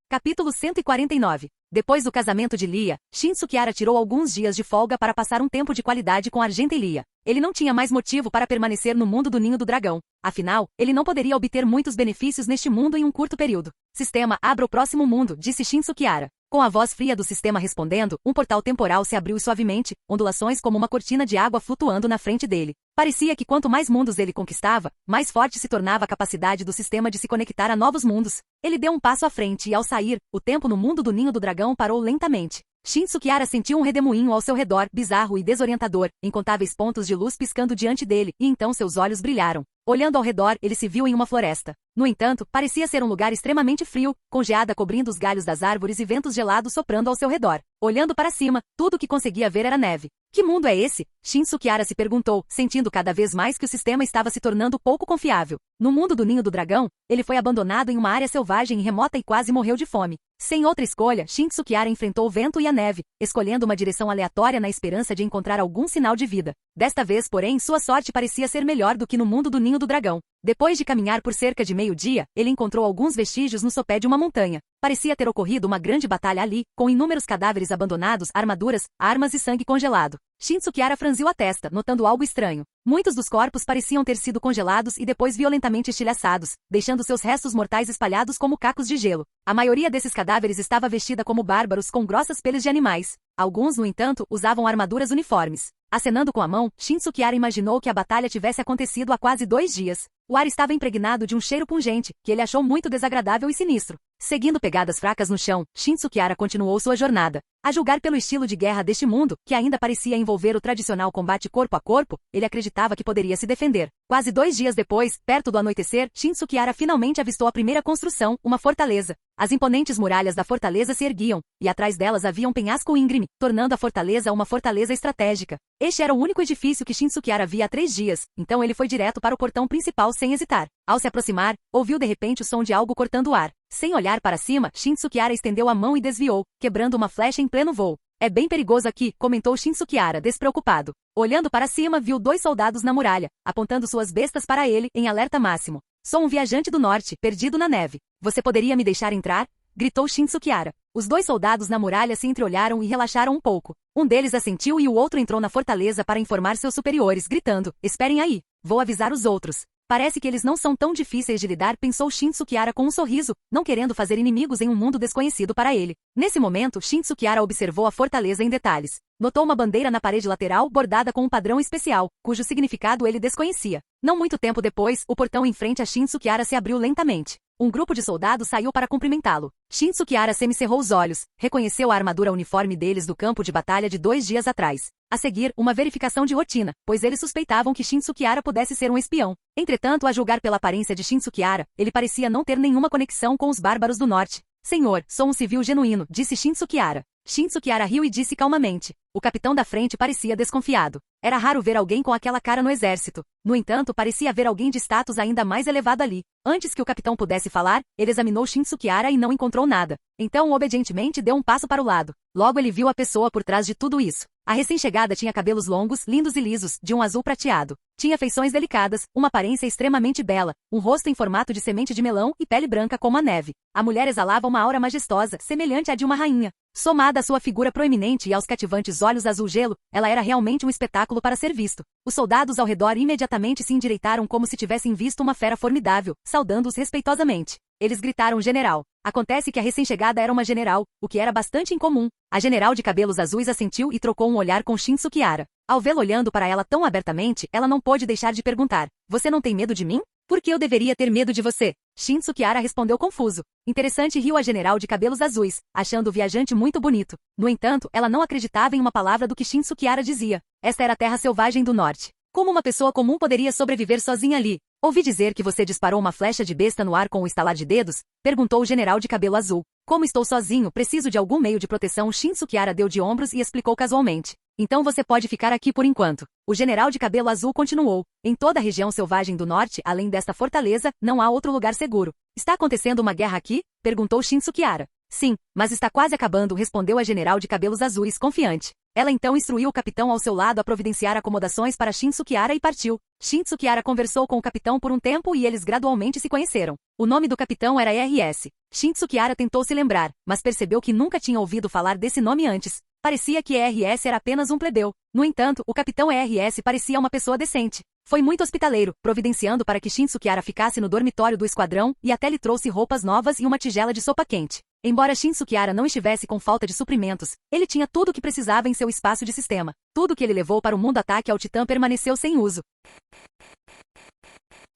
Capítulo 149. Depois do casamento de Lia, Shin Tsukihara tirou alguns dias de folga para passar um tempo de qualidade com Argenta e Lia. Ele não tinha mais motivo para permanecer no mundo do ninho do dragão. Afinal, ele não poderia obter muitos benefícios neste mundo em um curto período. Sistema, abra o próximo mundo, disse Shin Tsukihara. Com a voz fria do sistema respondendo, um portal temporal se abriu suavemente, ondulações como uma cortina de água flutuando na frente dele. Parecia que quanto mais mundos ele conquistava, mais forte se tornava a capacidade do sistema de se conectar a novos mundos. Ele deu um passo à frente e, ao sair, o tempo no mundo do ninho do dragão parou lentamente. Shin Tsukihara sentiu um redemoinho ao seu redor, bizarro e desorientador, incontáveis pontos de luz piscando diante dele, e então seus olhos brilharam. Olhando ao redor, ele se viu em uma floresta. No entanto, parecia ser um lugar extremamente frio, com geada cobrindo os galhos das árvores e ventos gelados soprando ao seu redor. Olhando para cima, tudo o que conseguia ver era neve. Que mundo é esse? Shin Tsukihara se perguntou, sentindo cada vez mais que o sistema estava se tornando pouco confiável. No mundo do ninho do dragão, ele foi abandonado em uma área selvagem e remota e quase morreu de fome. Sem outra escolha, Shin Tsukihara enfrentou o vento e a neve, escolhendo uma direção aleatória na esperança de encontrar algum sinal de vida. Desta vez, porém, sua sorte parecia ser melhor do que no mundo do ninho do dragão. Depois de caminhar por cerca de meio-dia, ele encontrou alguns vestígios no sopé de uma montanha. Parecia ter ocorrido uma grande batalha ali, com inúmeros cadáveres abandonados, armaduras, armas e sangue congelado. Shin Tsukihara franziu a testa, notando algo estranho. Muitos dos corpos pareciam ter sido congelados e depois violentamente estilhaçados, deixando seus restos mortais espalhados como cacos de gelo. A maioria desses cadáveres estava vestida como bárbaros com grossas peles de animais. Alguns, no entanto, usavam armaduras uniformes. Acenando com a mão, Shin Tsukihara imaginou que a batalha tivesse acontecido há quase 2 dias. O ar estava impregnado de um cheiro pungente, que ele achou muito desagradável e sinistro. Seguindo pegadas fracas no chão, Shin Tsukihara continuou sua jornada. A julgar pelo estilo de guerra deste mundo, que ainda parecia envolver o tradicional combate corpo a corpo, ele acreditava que poderia se defender. Quase 2 dias depois, perto do anoitecer, Shin Tsukihara finalmente avistou a primeira construção, uma fortaleza. As imponentes muralhas da fortaleza se erguiam, e atrás delas havia um penhasco íngreme, tornando a fortaleza uma fortaleza estratégica. Este era o único edifício que Shin Tsukihara via há 3 dias, então ele foi direto para o portão principal sem hesitar. Ao se aproximar, ouviu de repente o som de algo cortando o ar. Sem olhar para cima, Shin Tsukihara estendeu a mão e desviou, quebrando uma flecha em pleno voo. É bem perigoso aqui, comentou Shin Tsukihara, despreocupado. Olhando para cima, viu 2 soldados na muralha, apontando suas bestas para ele, em alerta máximo. Sou um viajante do norte, perdido na neve. Você poderia me deixar entrar? Gritou Shin Tsukihara. Os 2 soldados na muralha se entreolharam e relaxaram um pouco. Um deles assentiu e o outro entrou na fortaleza para informar seus superiores, gritando, esperem aí, vou avisar os outros. Parece que eles não são tão difíceis de lidar, pensou Shin Tsukihara com um sorriso, não querendo fazer inimigos em um mundo desconhecido para ele. Nesse momento, Shin Tsukihara observou a fortaleza em detalhes. Notou uma bandeira na parede lateral bordada com um padrão especial, cujo significado ele desconhecia. Não muito tempo depois, o portão em frente a Shin Tsukihara se abriu lentamente. Um grupo de soldados saiu para cumprimentá-lo. Shin Tsukihara semicerrou os olhos, reconheceu a armadura uniforme deles do campo de batalha de 2 dias atrás. A seguir, uma verificação de rotina, pois eles suspeitavam que Shin Tsukihara pudesse ser um espião. Entretanto, a julgar pela aparência de Shin Tsukihara, ele parecia não ter nenhuma conexão com os bárbaros do norte. Senhor, sou um civil genuíno, disse Shin Tsukihara. Shin Tsukihara riu e disse calmamente. O capitão da frente parecia desconfiado. Era raro ver alguém com aquela cara no exército. No entanto, parecia haver alguém de status ainda mais elevado ali. Antes que o capitão pudesse falar, ele examinou Shin Tsukihara e não encontrou nada. Então, obedientemente, deu um passo para o lado. Logo ele viu a pessoa por trás de tudo isso. A recém-chegada tinha cabelos longos, lindos e lisos, de um azul prateado. Tinha feições delicadas, uma aparência extremamente bela, um rosto em formato de semente de melão e pele branca como a neve. A mulher exalava uma aura majestosa, semelhante à de uma rainha. Somada à sua figura proeminente e aos cativantes olhos azul gelo, ela era realmente um espetáculo para ser visto. Os soldados ao redor imediatamente se endireitaram como se tivessem visto uma fera formidável, saudando-os respeitosamente. Eles gritaram general. Acontece que a recém-chegada era uma general, o que era bastante incomum. A general de cabelos azuis assentiu e trocou um olhar com Shin Tsukihara. Ao vê-lo olhando para ela tão abertamente, ela não pôde deixar de perguntar. Você não tem medo de mim? Por que eu deveria ter medo de você? Shin Tsukihara respondeu confuso. Interessante, riu a general de cabelos azuis, achando o viajante muito bonito. No entanto, ela não acreditava em uma palavra do que Shin Tsukihara dizia. Esta era a terra selvagem do norte. Como uma pessoa comum poderia sobreviver sozinha ali? Ouvi dizer que você disparou uma flecha de besta no ar com um estalar de dedos? Perguntou o general de cabelo azul. Como estou sozinho, preciso de algum meio de proteção. Shin Tsukihara deu de ombros e explicou casualmente. Então você pode ficar aqui por enquanto. O general de cabelo azul continuou. Em toda a região selvagem do norte, além desta fortaleza, não há outro lugar seguro. Está acontecendo uma guerra aqui? Perguntou Shin Tsukihara. Sim, mas está quase acabando, respondeu a general de cabelos azuis, confiante. Ela então instruiu o capitão ao seu lado a providenciar acomodações para Shin Tsukihara e partiu. Shin Tsukihara conversou com o capitão por um tempo e eles gradualmente se conheceram. O nome do capitão era R.S. Shin Tsukihara tentou se lembrar, mas percebeu que nunca tinha ouvido falar desse nome antes. Parecia que R.S. era apenas um plebeu. No entanto, o capitão R.S. parecia uma pessoa decente. Foi muito hospitaleiro, providenciando para que Shin Tsukihara ficasse no dormitório do esquadrão e até lhe trouxe roupas novas e uma tigela de sopa quente. Embora Shin Tsukihara não estivesse com falta de suprimentos, ele tinha tudo o que precisava em seu espaço de sistema. Tudo que ele levou para o mundo ataque ao Titã permaneceu sem uso.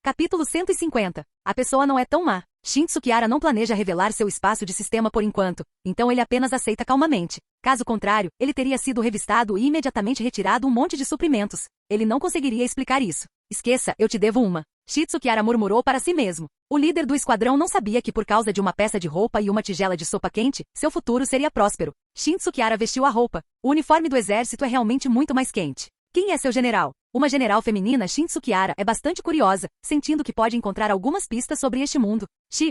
Capítulo 150. A pessoa não é tão má. Shin Tsukihara não planeja revelar seu espaço de sistema por enquanto, então ele apenas aceita calmamente. Caso contrário, ele teria sido revistado e imediatamente retirado um monte de suprimentos. Ele não conseguiria explicar isso. Esqueça, eu te devo uma. Shin Tsukihara murmurou para si mesmo. O líder do esquadrão não sabia que por causa de uma peça de roupa e uma tigela de sopa quente, seu futuro seria próspero. Shin Tsukihara vestiu a roupa. O uniforme do exército é realmente muito mais quente. Quem é seu general? Uma general feminina, Shin Tsukihara, é bastante curiosa, sentindo que pode encontrar algumas pistas sobre este mundo.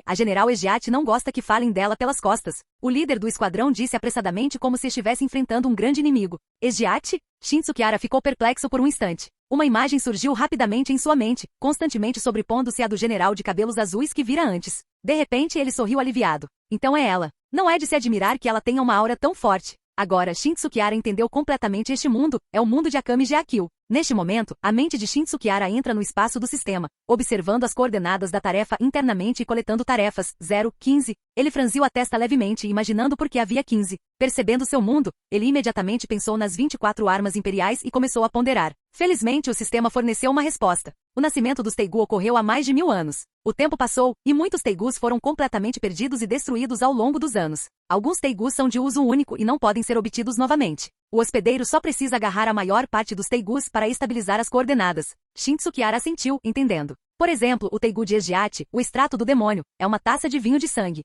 A general Ejiate não gosta que falem dela pelas costas. O líder do esquadrão disse apressadamente como se estivesse enfrentando um grande inimigo. Ejiate? Shin Tsukihara ficou perplexo por um instante. Uma imagem surgiu rapidamente em sua mente, constantemente sobrepondo-se à do general de cabelos azuis que vira antes. De repente ele sorriu aliviado. Então é ela. Não é de se admirar que ela tenha uma aura tão forte. Agora, Shin Tsukihara entendeu completamente este mundo, é o mundo de Akame Geakyu. Neste momento, a mente de Shin Tsukihara entra no espaço do sistema, observando as coordenadas da tarefa internamente e coletando tarefas. 0, 15. Ele franziu a testa levemente, imaginando por que havia 15. Percebendo seu mundo, ele imediatamente pensou nas 24 armas imperiais e começou a ponderar. Felizmente, o sistema forneceu uma resposta. O nascimento dos Teigu ocorreu há mais de 1000 anos. O tempo passou, e muitos Teigus foram completamente perdidos e destruídos ao longo dos anos. Alguns Teigus são de uso único e não podem ser obtidos novamente. O hospedeiro só precisa agarrar a maior parte dos Teigus para estabilizar as coordenadas. Shin Tsukihara assentiu, entendendo. Por exemplo, o Teigu de Ejiate, o extrato do demônio, é uma taça de vinho de sangue.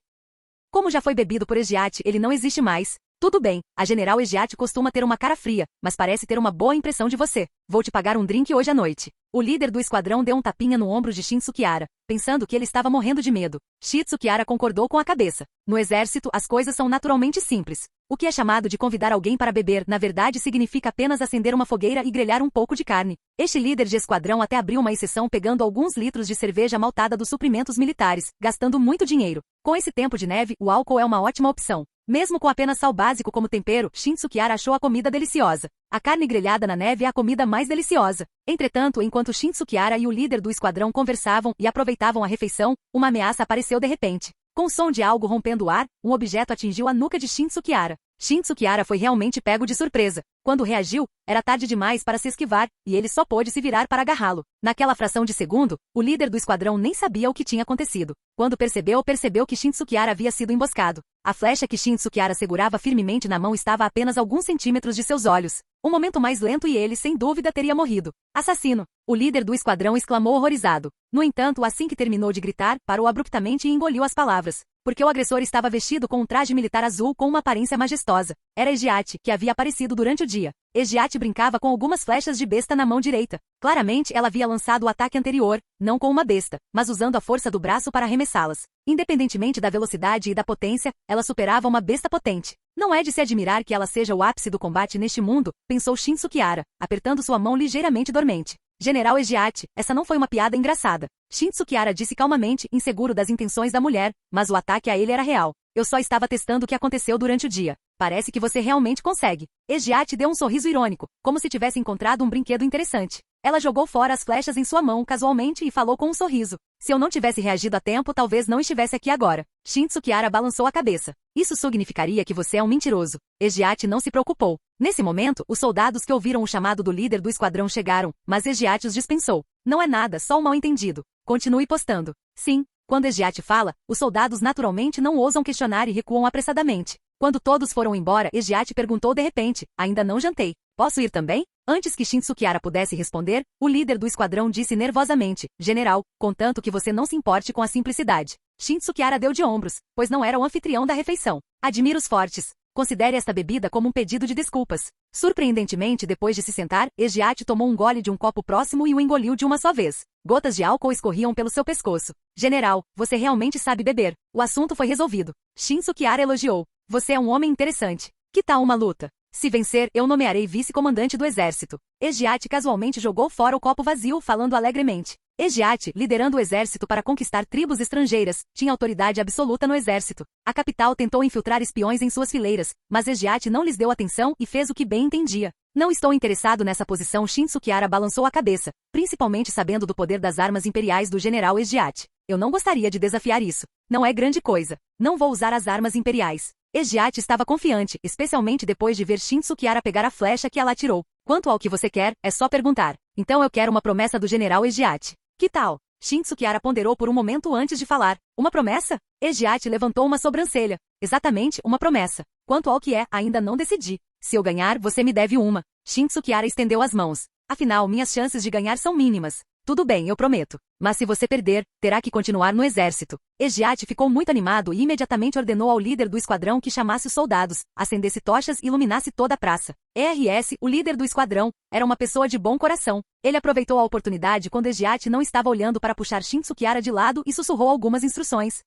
Como já foi bebido por Ejiate, ele não existe mais. Tudo bem, a general Ejiate costuma ter uma cara fria, mas parece ter uma boa impressão de você. Vou te pagar um drink hoje à noite. O líder do esquadrão deu um tapinha no ombro de Shin Tsukihara, pensando que ele estava morrendo de medo. Shin Tsukihara concordou com a cabeça. No exército, as coisas são naturalmente simples. O que é chamado de convidar alguém para beber, na verdade significa apenas acender uma fogueira e grelhar um pouco de carne. Este líder de esquadrão até abriu uma exceção pegando alguns litros de cerveja maltada dos suprimentos militares, gastando muito dinheiro. Com esse tempo de neve, o álcool é uma ótima opção. Mesmo com apenas sal básico como tempero, Shin Tsukihara achou a comida deliciosa. A carne grelhada na neve é a comida mais deliciosa. Entretanto, enquanto Shin Tsukihara e o líder do esquadrão conversavam e aproveitavam a refeição, uma ameaça apareceu de repente. Com o som de algo rompendo o ar, um objeto atingiu a nuca de Shin Tsukihara. Shin Tsukihara foi realmente pego de surpresa. Quando reagiu, era tarde demais para se esquivar, e ele só pôde se virar para agarrá-lo. Naquela fração de segundo, o líder do esquadrão nem sabia o que tinha acontecido. Quando percebeu que Shin Tsukihara havia sido emboscado. A flecha que Shin Tsukihara segurava firmemente na mão estava a apenas alguns centímetros de seus olhos. Um momento mais lento e ele, sem dúvida, teria morrido. Assassino! O líder do esquadrão exclamou horrorizado. No entanto, assim que terminou de gritar, parou abruptamente e engoliu as palavras. Porque o agressor estava vestido com um traje militar azul com uma aparência majestosa. Era Ejiate, que havia aparecido durante o dia. Ejiate brincava com algumas flechas de besta na mão direita. Claramente, ela havia lançado o ataque anterior, não com uma besta, mas usando a força do braço para arremessá-las. Independentemente da velocidade e da potência, ela superava uma besta potente. Não é de se admirar que ela seja o ápice do combate neste mundo, pensou Shin Tsukihara, apertando sua mão ligeiramente dormente. General Ejiate, essa não foi uma piada engraçada. Shin Tsukihara disse calmamente, inseguro das intenções da mulher, mas o ataque a ele era real. Eu só estava testando o que aconteceu durante o dia. Parece que você realmente consegue. Ejiate deu um sorriso irônico, como se tivesse encontrado um brinquedo interessante. Ela jogou fora as flechas em sua mão casualmente e falou com um sorriso. Se eu não tivesse reagido a tempo, talvez não estivesse aqui agora. Shin Tsukihara balançou a cabeça. Isso significaria que você é um mentiroso. Ejiate não se preocupou. Nesse momento, os soldados que ouviram o chamado do líder do esquadrão chegaram, mas Ejiate os dispensou. Não é nada, só um mal-entendido. Continue postando. Sim, quando Egiat fala, os soldados naturalmente não ousam questionar e recuam apressadamente. Quando todos foram embora, Egiat perguntou de repente, ainda não jantei. Posso ir também? Antes que Shin Tsukiara pudesse responder, o líder do esquadrão disse nervosamente, general, contanto que você não se importe com a simplicidade. Shin Tsukiara deu de ombros, pois não era o anfitrião da refeição. Admira os fortes. Considere esta bebida como um pedido de desculpas. Surpreendentemente, depois de se sentar, Egiat tomou um gole de um copo próximo e o engoliu de uma só vez. Gotas de álcool escorriam pelo seu pescoço. General, você realmente sabe beber. O assunto foi resolvido. Shin Tsukiara elogiou. Você é um homem interessante. Que tal uma luta? Se vencer, eu nomearei vice-comandante do exército. Egiat casualmente jogou fora o copo vazio, falando alegremente. Egiat, liderando o exército para conquistar tribos estrangeiras, tinha autoridade absoluta no exército. A capital tentou infiltrar espiões em suas fileiras, mas Egiat não lhes deu atenção e fez o que bem entendia. Não estou interessado nessa posição. Shin Tsukiara balançou a cabeça, principalmente sabendo do poder das armas imperiais do general Egiat. Eu não gostaria de desafiar isso. Não é grande coisa. Não vou usar as armas imperiais. Egiat estava confiante, especialmente depois de ver Shin Tsukiara pegar a flecha que ela atirou. Quanto ao que você quer, é só perguntar. Então eu quero uma promessa do general Egiat. Que tal? Shin Tsukiara ponderou por um momento antes de falar. Uma promessa? Egiat levantou uma sobrancelha. Exatamente, uma promessa. Quanto ao que é, ainda não decidi. Se eu ganhar, você me deve uma. Shin Tsukiara estendeu as mãos. Afinal, minhas chances de ganhar são mínimas. Tudo bem, eu prometo. Mas se você perder, terá que continuar no exército. Egiat ficou muito animado e imediatamente ordenou ao líder do esquadrão que chamasse os soldados, acendesse tochas e iluminasse toda a praça. ERS, o líder do esquadrão, era uma pessoa de bom coração. Ele aproveitou a oportunidade quando Egiat não estava olhando para puxar Shin Tsukiara de lado e sussurrou algumas instruções.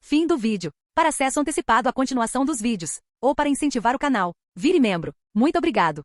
Fim do vídeo. Para acesso antecipado à continuação dos vídeos, ou para incentivar o canal, vire membro. Muito obrigado.